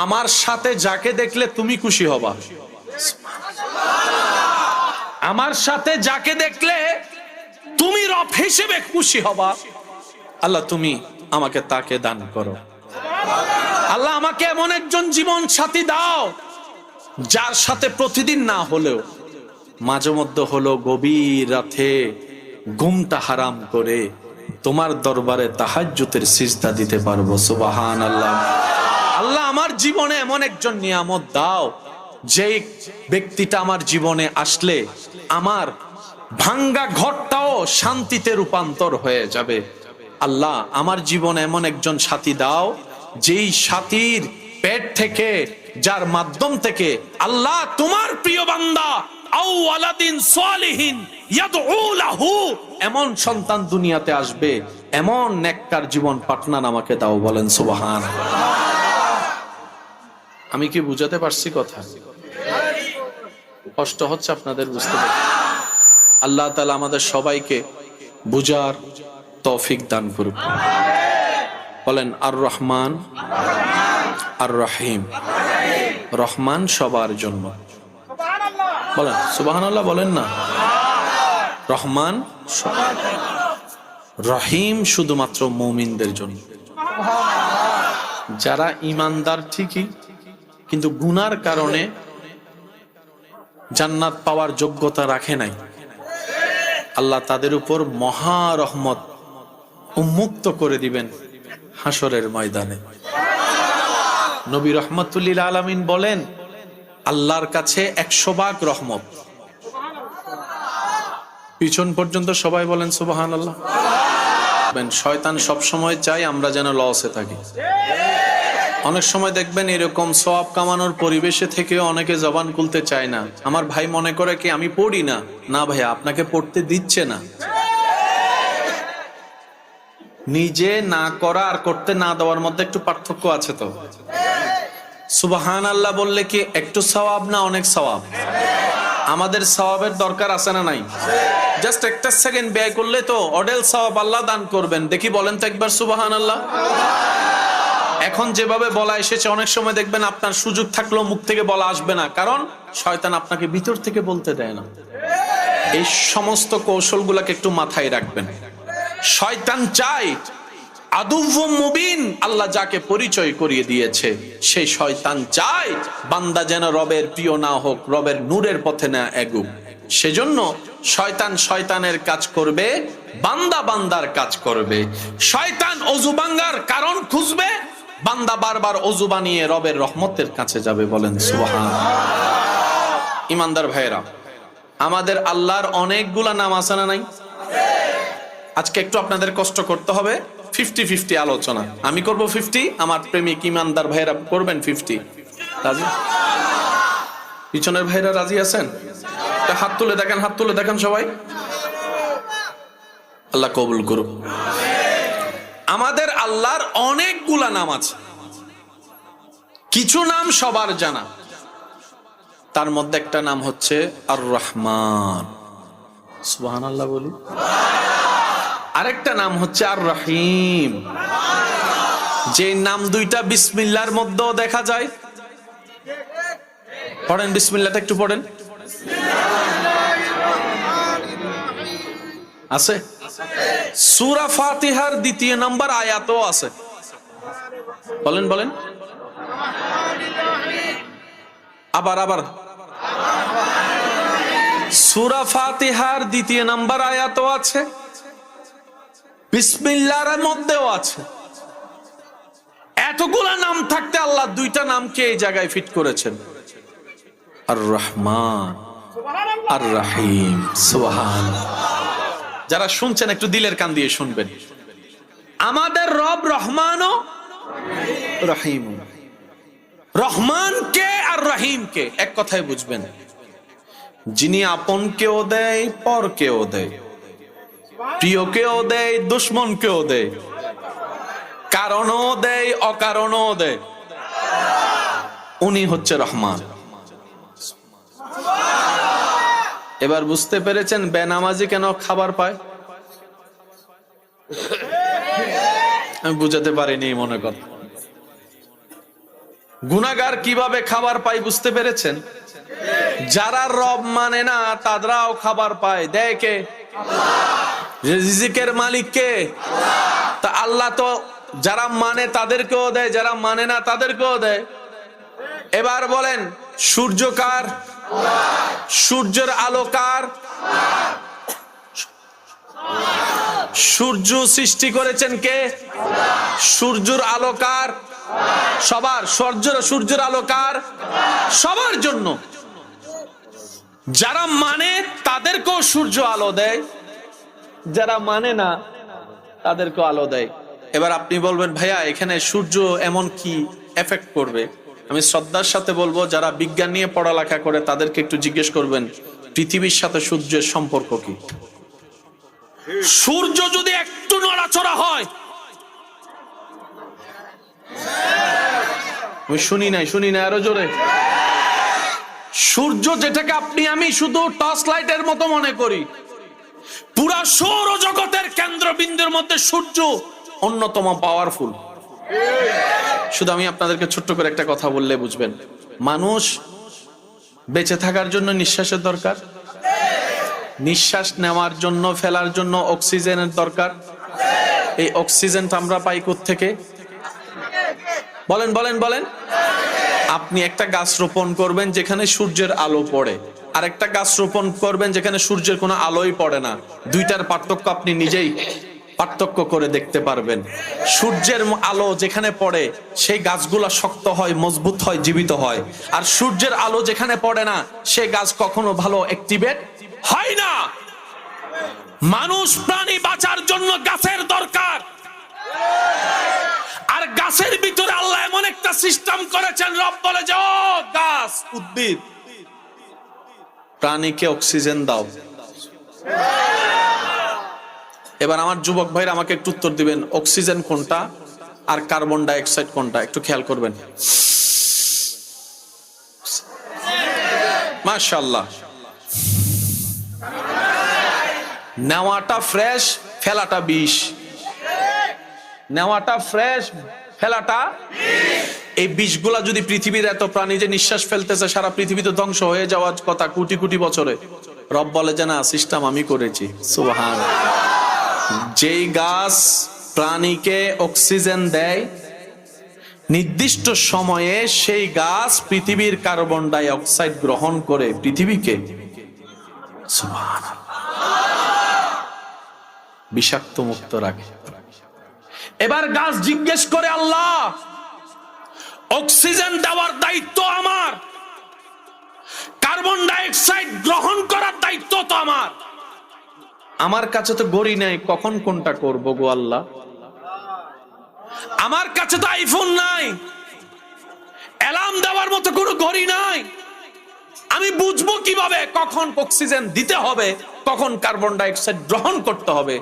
আমার সাথে যাকে দেখলে তুমি খুশি হবা, আমার সাথে যাকে দেখলে তুমি রব হিসেবে খুশি হবা, আল্লাহ তুমি আমাকে তাকে দান করো। আল্লাহ আমাকে এমন একজন জীবন সাথী দাও যার সাথে প্রতিদিন না হলেও মাঝে মধ্যে হলো গভীর রাতে ঘুমটা হারাম করে তোমার দরবারে তাহাজ্জুদের সিজদা দিতে পারবো। সুবহানাল্লাহ। আল্লাহ আমার জীবনে এমন একজন নিয়ামত দাও যেই ব্যক্তিটা আমার জীবনে আসলে আমার ভাঙ্গা ঘরটাও শান্তিতে রূপান্তর হয়ে যাবে। আল্লাহ আমার জীবনে এমন একজন সাথী দাও যেই সাথীর পেট থেকে, যার মাধ্যম থেকে আল্লাহ তোমার প্রিয় বান্দা আও ওয়ালাদিন সালিহিন ইয়াদউ লাহু এমন সন্তান দুনিয়াতে আসবে, এমন নেককার জীবন পার্টনার আমাকে দাও। বলেন সুবহানাল্লাহ। আমি কি বুঝাতে পারছি কথা? কষ্ট হচ্ছে আপনাদের বুঝতে পারছি? আল্লাহ তাআলা আমাদের সবাইকে বুঝার তৌফিক দান করুন। বলেন আর রহমান আর রহিম। রহমান সবার জন্য, বলেন সুবহানাল্লাহ। বলেন না রহমান, রহিম শুধুমাত্র মুমিনদের জন্য। যারা ইমানদার ঠিকই কিন্তু গুনার কারণে জান্নাত পাওয়ার যোগ্যতা রাখে নাই, আল্লাহ তাদের উপর মহা রহমত উন্মুক্ত করে দিবেন হাসরের ময়দানে। নবী রাহমাতুল লিল আলামিন বলেন, আল্লাহর কাছে 100 ভাগ রহমত। পিছন পর্যন্ত সবাই বলেন সুবহানাল্লাহ। শয়তান সব সময় চাই আমরা যেন লসে থাকি। অনেক সময় দেখবেন এরকম সওয়াব কামানোর পরিবেশে থেকে অনেকে জবান খুলতে চায় না। আমার ভাই মনে করে কি আমি পড়ি না। না ভাইয়া, আপনাকে পড়তে দিচ্ছে না। নিজে না করা আর করতে না দেওয়ার মধ্যে একটু পার্থক্য আছে তো। সুবহানাল্লাহ বললে কি একটু সওয়াব না অনেক সওয়াব? আমাদের সওয়াবের দরকার আছে না নাই? জাস্ট একটা সেকেন্ড ব্যয় করলে তো অডেল সওয়াব আল্লাহ দান করবেন। দেখি বলেন তো একবার সুবহানাল্লাহ। এখন যেভাবে বলা এসেছে অনেক সময় দেখবেন আপনার সুযোগ থাকলেও মুখ থেকে বলা আসবে না, কারণ শয়তান আপনাকে ভিতর থেকে বলতে দেয় না। এই সমস্ত কৌশলগুলোকে একটু মাথায় রাখবেন। শয়তান চায় আদুউম মুবিন, আল্লাহ যাকে পরিচয় করিয়ে দিয়েছে সেই শয়তান চায় বান্দা যেন রবের প্রিয় না হোক, রবের নূরের পথে না এগুক। সেজন্য শয়তান শয়তানের কাজ করবে, বান্দা বান্দার কাজ করবে। শয়তান ওযু ভাঙার কারণ খুঁজবে, বান্দা বারবার ওযু বানিয়ে রবের রহমতের কাছে যাবে। বলেন সুবহানাল্লাহ। ইমানদার ভাইরা, আমাদের আল্লাহর অনেকগুলা নাম আছে না নাই? আজকে একটু আপনাদের কষ্ট করতে হবে। 50-50 আলোচনা আমি করব। 50 আমার প্রেমিক ইমানদার ভাইরা করবেন 50। রাজি? পিছনের ভাইরা রাজি আছেন? হাত তুলে দেখেন, হাত তুলে দেখেন সবাই। আল্লাহ কবুল করুন। আমাদের আল্লাহর অনেকগুলা নাম আছে, কিছু নাম সবার জানা। তার মধ্যে একটা নাম হচ্ছে আর রহমান। সুবহানাল্লাহ বলি। আরেকটা নাম হচ্ছে আর রহিম। যে নাম দুইটা বিসমিল্লাহর মধ্যেও দেখা যায়। পড়েন বিসমিল্লাহটা একটু পড়েন। আছে? সূরা ফাতিহার 2 নম্বর আয়াতও আছে। বলেন বলেন। আবার আবার। সূরা ফাতিহার 2 নম্বর আয়াতও আছে, বিসমিল্লাহর মধ্যেও আছে। এতগুলা নাম থাকতে আল্লাহ 2টা নামকে এই জায়গায় ফিট করেছেন, আর রহমান আর রহিম। সুবহানাল্লাহ। যারা শুনছেন একটু দিলের কান দিয়ে শুনবেন। আমাদের রব রহমান ও রহিম। রহমান কে আর রহিম কে এক কথায় বুঝবেন, যিনি আপন কেও দেয়, পর কেও দেয়, প্রিয় কেও দেয়, দুশ্মন কেও দেয়, কারণও দেয়, অকারণও দেয়। উনি হচ্ছে রহমান। এবার বুঝতে পেরেছেন বেনামাজি কেন খাবার পায়? আমি বুঝাতে পারিনি মনে কর। গুনাহগার কিভাবে খাবার পায় বুঝতে পেরেছেন? যারা রব মানে না তারাও খাবার পায়। দেয় কে? রিজিকের মালিক কে? তা আল্লাহ তো যারা মানে তাদেরকেও দেয়, যারা মানে না তাদেরকেও দেয়। এবার বলেন সূর্য কার? সূর্যের আলো কার? সূর্য সৃষ্টি করেছেন কে? সূর্যের আলো কার? সবার। সূর্যের আলো কার? সবার জন্য। যারা মানে তাদেরকেও সূর্য আলো দেয়, যারা মানে না তাদেরকেও আলো দেয়। এবার আপনি বলবেন ভাইয়া এখানে সূর্য এমন কি এফেক্ট করবে? আমি শ্রদ্ধার সাথে বলবো যারা বিজ্ঞান নিয়ে পড়ালেখা করে তাদেরকে একটু জিজ্ঞেস করবেন পৃথিবীর সাথে সূর্যের সম্পর্ক কি। সূর্য যদি একটু নড়াচড়া হয়, আমি শুনি নাই আরো জোরে। সূর্য যেটাকে আপনি আমি শুধু টর্চ লাইটের মতো মনে করি, পুরা সৌরজগতের কেন্দ্রবিন্দুর মধ্যে সূর্য অন্যতম পাওয়ারফুল। শুধু আমি আপনাদেরকে ছোট্ট করে একটা কথা বললে বুঝবেন। মানুষ বেঁচে থাকার জন্য নিঃশ্বাসের দরকার, নিঃশ্বাস নেওয়ার জন্য ফেলার জন্য অক্সিজেনের দরকার। এই অক্সিজেনটা আমরা পাই কোত্থেকে? বলেন বলেন বলেন। আপনি একটা গাছ রোপণ করবেন যেখানে সূর্যের আলো পড়ে, আর একটা গাছ রোপণ করবেন যেখানে সূর্যের কোনো আলোই পড়ে না। দুইটার পার্থক্য আপনি নিজেই পার্থক্য করে দেখতে পারবেন। সূর্যের আলো যেখানে পড়ে সেই গাছগুলা শক্ত হয়, মজবুত হয়, জীবিত হয়। আর সূর্যের আলো যেখানে পড়ে না সেই গাছ কখনো ভালো অ্যাক্টিভেট হয় না। মানুষ প্রাণী বাঁচার জন্য গাছের দরকার। আর গাছের ভিতরে আল্লাহ এমন একটা সিস্টেম করেছেন, রব বলে যে ও গাছ, উদ্ভিদ, প্রাণীকে অক্সিজেন দাও। এবার আমার যুবক ভাইরা আমাকে একটু উত্তর দিবেন, অক্সিজেন কোনটা আর কার্বন ডাই অক্সাইড কোনটা? একটু খেয়াল করবেন। মাশাআল্লাহ। নেওয়াটা ফ্রেশ, ফেলাটা বিষ। নেওয়াটা ফ্রেশ, ফেলাটা এই বিষগুলা যদি পৃথিবীর এত প্রাণী যে নিঃশ্বাস ফেলতেছে, সারা পৃথিবী তো ধ্বংস হয়ে যাওয়ার কথা কোটি কোটি বছরে। রব বলে যে না, সিস্টেম আমি করেছি। সুবহানাল্লাহ। যেই গাছ প্রাণীকে অক্সিজেন দেয়, নির্দিষ্ট সময়ে সেই গাছ পৃথিবীর কার্বন ডাই অক্সাইড গ্রহণ করে পৃথিবীকে বিষাক্ত মুক্ত রাখে। এবার গাছ জিজ্ঞেস করে, আল্লাহ অক্সিজেন দেওয়ার দায়িত্ব আমার, কার্বন ডাই অক্সাইড গ্রহণ করার দায়িত্ব তো আমার কাছে তো ঘড়ি নাই, কখন কোনটা করবো গো আল্লাহ? আমার কাছে তো আইফোন নাই, অ্যালার্ম দেওয়ার মতো কোনো ঘড়ি নাই। আমি বুঝবো কিভাবে কখন অক্সিজেন দিতে হবে, কখন কার্বন ডাই অক্সাইড গ্রহণ করতে হবে?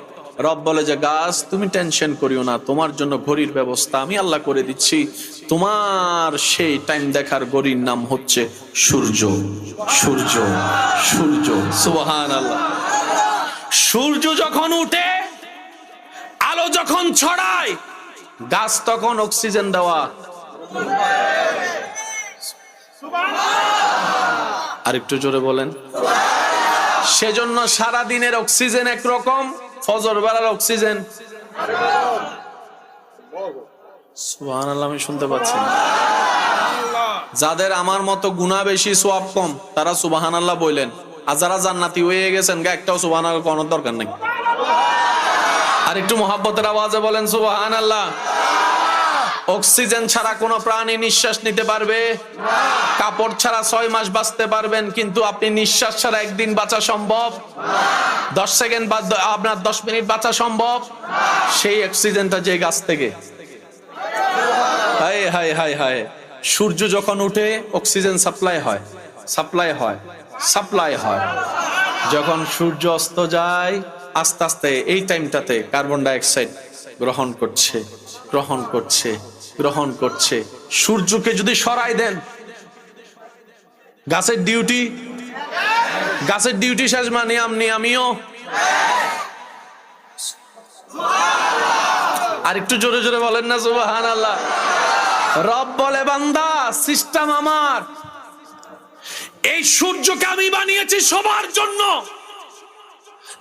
রব বলে যে গাছ তুমি টেনশন করিও না, তোমার জন্য ঘড়ির ব্যবস্থা আমি আল্লাহ করে দিচ্ছি। তোমার সেই টাইম দেখার ঘড়ির নাম হচ্ছে সূর্য। সূর্য সূর্য সুবহানাল্লাহ। সূর্য যখন উঠে, আলো যখন ছড়ায়, গাছ তখন অক্সিজেন দেওয়া। আরেকটু জোরে বলেন। সেজন্য সারা দিনের অক্সিজেন একরকম, ফজর বেলার অক্সিজেন সুবহানাল্লাহ আমি শুনতে পাচ্ছি। যাদের আমার মতো গুনাহ বেশি সওয়াব কম তারা সুবহানাল্লাহ বললেন, আর যারা জান্নাতি হয়ে গেছেন গা একটাও সুবহানাল্লাহ কোনোর দরকার নেই। আর একটু মহব্বতের আওয়াজে বলেন সুবহানাল্লাহ। অক্সিজেন ছাড়া কোনো প্রাণী নিঃশ্বাস নিতে পারবে? কাপড় ছাড়া 6 মাস বাঁচতে পারবেন, কিন্তু আপনি নিঃশ্বাস ছাড়া একদিন বাঁচা সম্ভব? 10 সেকেন্ড বা আপনার 10 মিনিট বাঁচা সম্ভব? সেই অক্সিজেনটা যে গাছ থেকে। হায় হায় হায় হায়। সূর্য যখন উঠে অক্সিজেন সাপ্লাই হয়, সাপ্লাই হয়, সাপ্লাই হয়। যখন সূর্য অস্ত যায় আস্তে আস্তে এই টাইমটাতে কার্বন ডাই অক্সাইড গ্রহণ করছে, গ্রহণ করছে, গ্রহণ করছে। সূর্যকে যদি সরাই দেন, গাছের ডিউটি, গাছের ডিউটি শেষ মানে আমিও। আর একটু জোরে জোরে বলেন না সুবহানাল্লাহ। রব বলে বান্দা সিস্টেম আমার, এই সূর্যকে আমি বানিয়েছি সবার জন্য।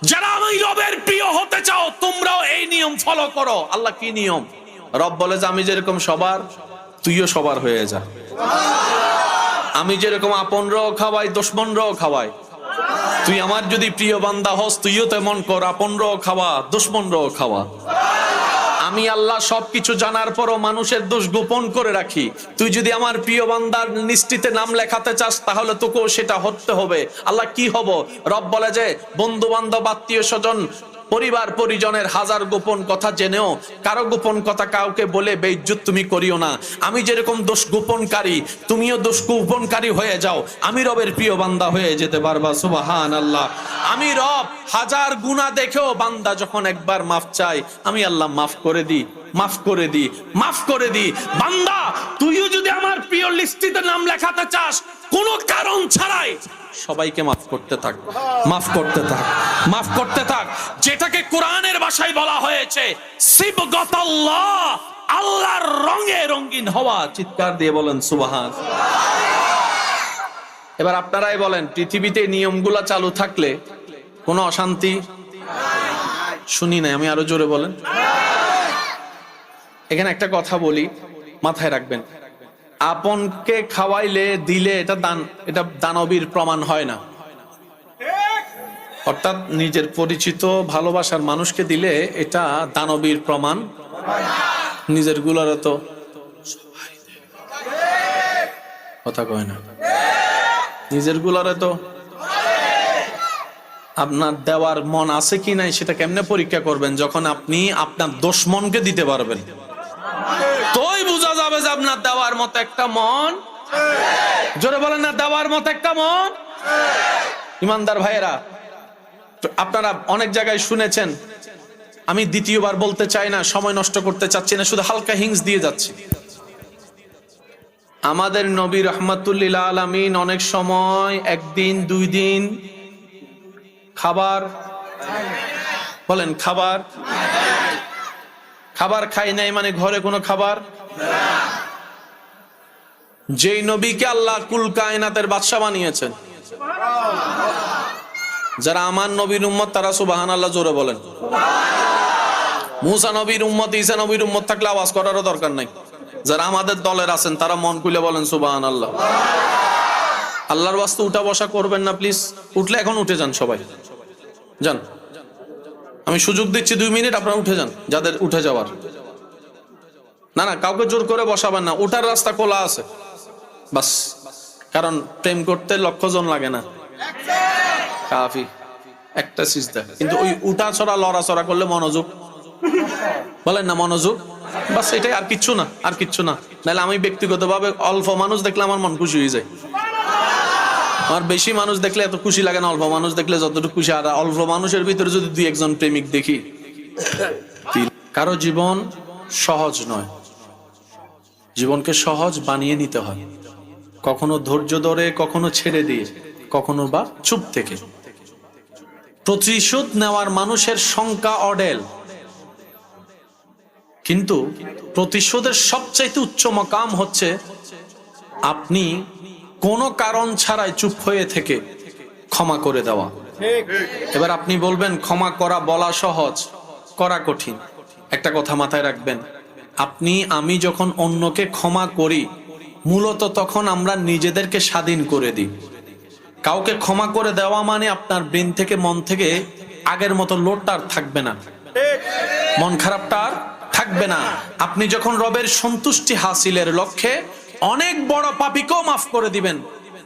যারা আমি রবের প্রিয় হতে চাও তোমরাও এই নিয়ম ফলো করো। আল্লাহ কি নিয়ম? রব বলে যে আমি যেরকম সবার, তুইও সবার হয়ে যা। আমি যেরকম আপনরাও খাওয়াই, দুশমনরাও খাওয়াই। তুই আমার যদি প্রিয় বান্দা হস, তুইও তেমন কর, আপনরাও খাওয়া, দুশমনরাও খাওয়া। আমি আল্লাহ সবকিছু জানার পরও মানুষের দোষ গোপন করে রাখি। তুই যদি আমার প্রিয় বান্দার লিস্টিতে নাম লেখাতে চাস তাহলে তোকেও সেটা হতে হবে। আল্লাহ কি হব? রব বলে যে বন্ধু বান্ধব, আত্মীয় স্বজন, পরিবার পরিজনের হাজার গোপন কথা জেনেও কারো গোপন কথা কাউকে বলে বেইজ্জত তুমি করিও না। আমি যেরকম দোষ গোপনকারী, তুমিও দোষ গোপনকারী হয়ে যাও, আমি রবের প্রিয় বান্দা হয়ে যেতে পারবা। সুবহানাল্লাহ। আমি রব হাজার গুনাহ দেখেও বান্দা যখন একবার মাফ চাই, আমি আল্লাহ মাফ করে দিই, মাফ করে দিই, মাফ করে দিই। বান্দা তুইও যদি আমার প্রিয় লিস্টিতে নাম লেখাতে চাস, কোনো কারণ ছাড়াই সবাইকে মাফ করতে থাক, মাফ করতে থাক, মাফ করতে থাক। যেটাকে কোরআনের ভাষায় বলা হয়েছে সিবগাতাল্লাহ, আল্লাহর রঙে রঙিন হওয়া। চিৎকার দিয়ে বলেন সুবহান। এবার আপনারাই বলেন, পৃথিবীতে নিয়মগুলা চালু থাকলে কোনো অশান্তি শুনি নাই? আমি আরো জোরে বলেন। এখানে একটা কথা বলি, মাথায় রাখবেন। আপনকে খাওয়াইলে দিলে এটা দান, এটা দানবীর প্রমাণ হয় না। অর্থাৎ নিজের পরিচিত ভালোবাসার মানুষকে দিলে এটা দানবীর প্রমাণ। নিজের গুলারে তো কথা কয় না, নিজের গুলারে তো আপনার দেওয়ার মন আছে কি নাই সেটা কেমনে পরীক্ষা করবেন? যখন আপনি আপনার দুশমনকে দিতে পারবেন, তোই বোঝা যাবে যে আপনার দেওয়ার মতো একটা মন। জোরে বলেন না, দেওয়ার মতো একটা মন। ইমানদার ভাইয়েরা, আপনারা অনেক জায়গায় শুনেছেন, আমি দ্বিতীয়বার বলতে চাই না, সময় নষ্ট করতে চাচ্ছি না, শুধু হালকা হিংস দিয়ে যাচ্ছি। আমাদের নবী রাহমাতুল্লিল আলামিন অনেক সময় একদিন দুই দিন খাবার, বলেন খাবার, খাবার খাই নাই মানে ঘরে কোনো খাবার। যেই নবীকে আল্লাহ কুল কায়নাতের বাদশা বানিয়েছেন, যারা আমার নবীর উম্মত তারা সুবহানাল্লাহ জোরে বলেন। মুসা নবীর উম্মত, ঈসা নবীর উম্মত থাকলে আওয়াজ করারও দরকার নাই। যারা আমাদের দলের আছেন তারা মন খুলে বলেন সুবহানাল্লাহ। আল্লাহর ওয়াস্তে উঠা বসা করবেন না প্লিজ। উঠলে এখন উঠে যান, সবাই যান। আমি সুযোগ দিচ্ছি 2 মিনিট, আপনারা উঠে যান যাদের উঠে যাওয়ার। না না, কাউকে জোর করে বসাবেন না, উঠার রাস্তা খোলা আছে বাস। কারণ প্রেম করতে 1,00,000 জন লাগে না, কাফি একটা সিজদা। কিন্তু ওই উঠা ছড়া লড়াচড়া করলে মনোযোগ, বলেন না মনোযোগ, বাস এটাই, আর কিচ্ছু না, আর কিচ্ছু না। নাহলে আমি ব্যক্তিগতভাবে অল্প মানুষ দেখলে আমার মন খুশি হয়ে যায়। আমার বেশি মানুষ দেখলে এত খুশি লাগে না, অল্প মানুষ দেখলে যতটুকু খুশি। আর অল্প মানুষের ভিতরে যদি 2-1 জন প্রেমিক দেখি। কারো জীবন সহজ নয়, জীবনকে সহজ বানিয়ে নিতে হয়। কখনো ধৈর্য ধরে, কখনো ছেড়ে দিয়ে, কখনো বা চুপ থেকে। প্রতিশোধ নেওয়ার মানুষের সংখ্যা অডেল, কিন্তু প্রতিশোধের সবচাইতে উচ্চ মাকাম হচ্ছে আপনি কোনো কারণ ছাড়াই চুপ হয়ে থেকে ক্ষমা করে দেওয়া। এবার আপনি বলবেন ক্ষমা করা বলা সহজ, করা কঠিন। একটা কথা মাথায় রাখবেন, আপনি আমি যখন অন্যকে ক্ষমা করি মূলত তখন আমরা নিজেদেরকে স্বাধীন করে দিই। কাউকে ক্ষমা করে দেওয়া মানে আপনার ব্রেন থেকে, মন থেকে আগের মতো লোডটা আর থাকবে না, মন খারাপটা আর থাকবে না। আপনি যখন রবের সন্তুষ্টি হাসিলের লক্ষ্যে অনেক বড় পাপীকেও মাফ করে দিবেন,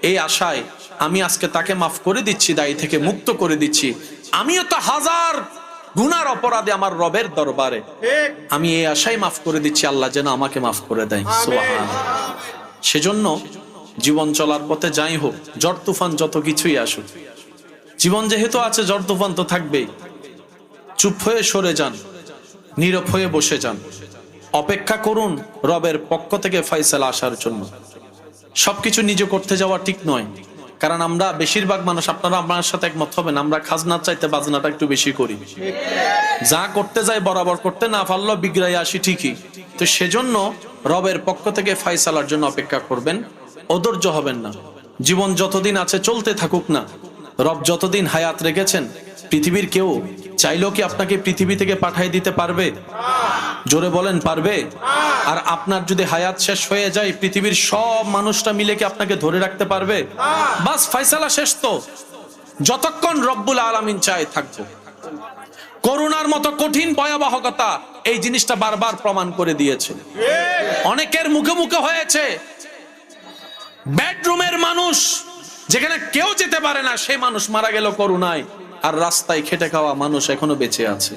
এই আশায় আমি আজকে তাকে মাফ করে দিচ্ছি, দায়ী থেকে মুক্ত করে দিচ্ছি, আমিও তো হাজার গুনার অপরাধে আমার রবের দরবারে, আমি এই আশায় মাফ করে দিচ্ছি, আল্লাহ যেন আমাকে মাফ করে দেয়। সুবহানাল্লাহ। সেজন্য জীবন চলার পথে যাই হোক, ঝড় তুফান যত কিছুই আসুক, জীবন যেহেতু আছে ঝড় তুফান তো থাকবেই। চুপ হয়ে সরে যান, নীরব হয়ে বসে যান, অপেক্ষা করুন রবের পক্ষ থেকে ফয়সালা আসার জন্য। সবকিছু নিজে করতে যাওয়া ঠিক নয়, কারণ আমরা বেশিরভাগ মানুষ, আপনারা আমার সাথে একমত হবেন, আমরা খাজনার চাইতে বাজনাটা একটু বেশি করি। যা করতে যাই বরাবর করতে না পারলেও বিগড়াই আসি ঠিকই। তো সেজন্য রবের পক্ষ থেকে ফায়সালার জন্য অপেক্ষা করবেন, অধৈর্য হবেন না। জীবন যতদিন আছে চলতে থাকুক না। রব যতদিন হায়াত রেখেছেন, পৃথিবীর কেউ চাইলেও কি আপনাকে পৃথিবী থেকে পাঠিয়ে দিতে পারবে? জোরে বলেন, পারবে? আর আপনার যদি হায়াত শেষ হয়ে যায়, পৃথিবীর সব মানুষটা মিলে কি আপনাকে ধরে রাখতে পারবে? বাস ফায়সালা শেষ। তো যতক্ষণ রব্বুল আলামিন চায় থাকবো। করোনার মতো কঠিন ভয়াবহতা এই জিনিসটা বারবার প্রমাণ করে দিয়েছে। অনেকের মুখে মুখে হয়েছে, বেডরুমের মানুষ যেখানে কেউ যেতে পারে না, সেই মানুষ মারা গেল করোনায়, আর রাস্তায় খেটে খাওয়া মানুষ এখনো বেঁচে আছে।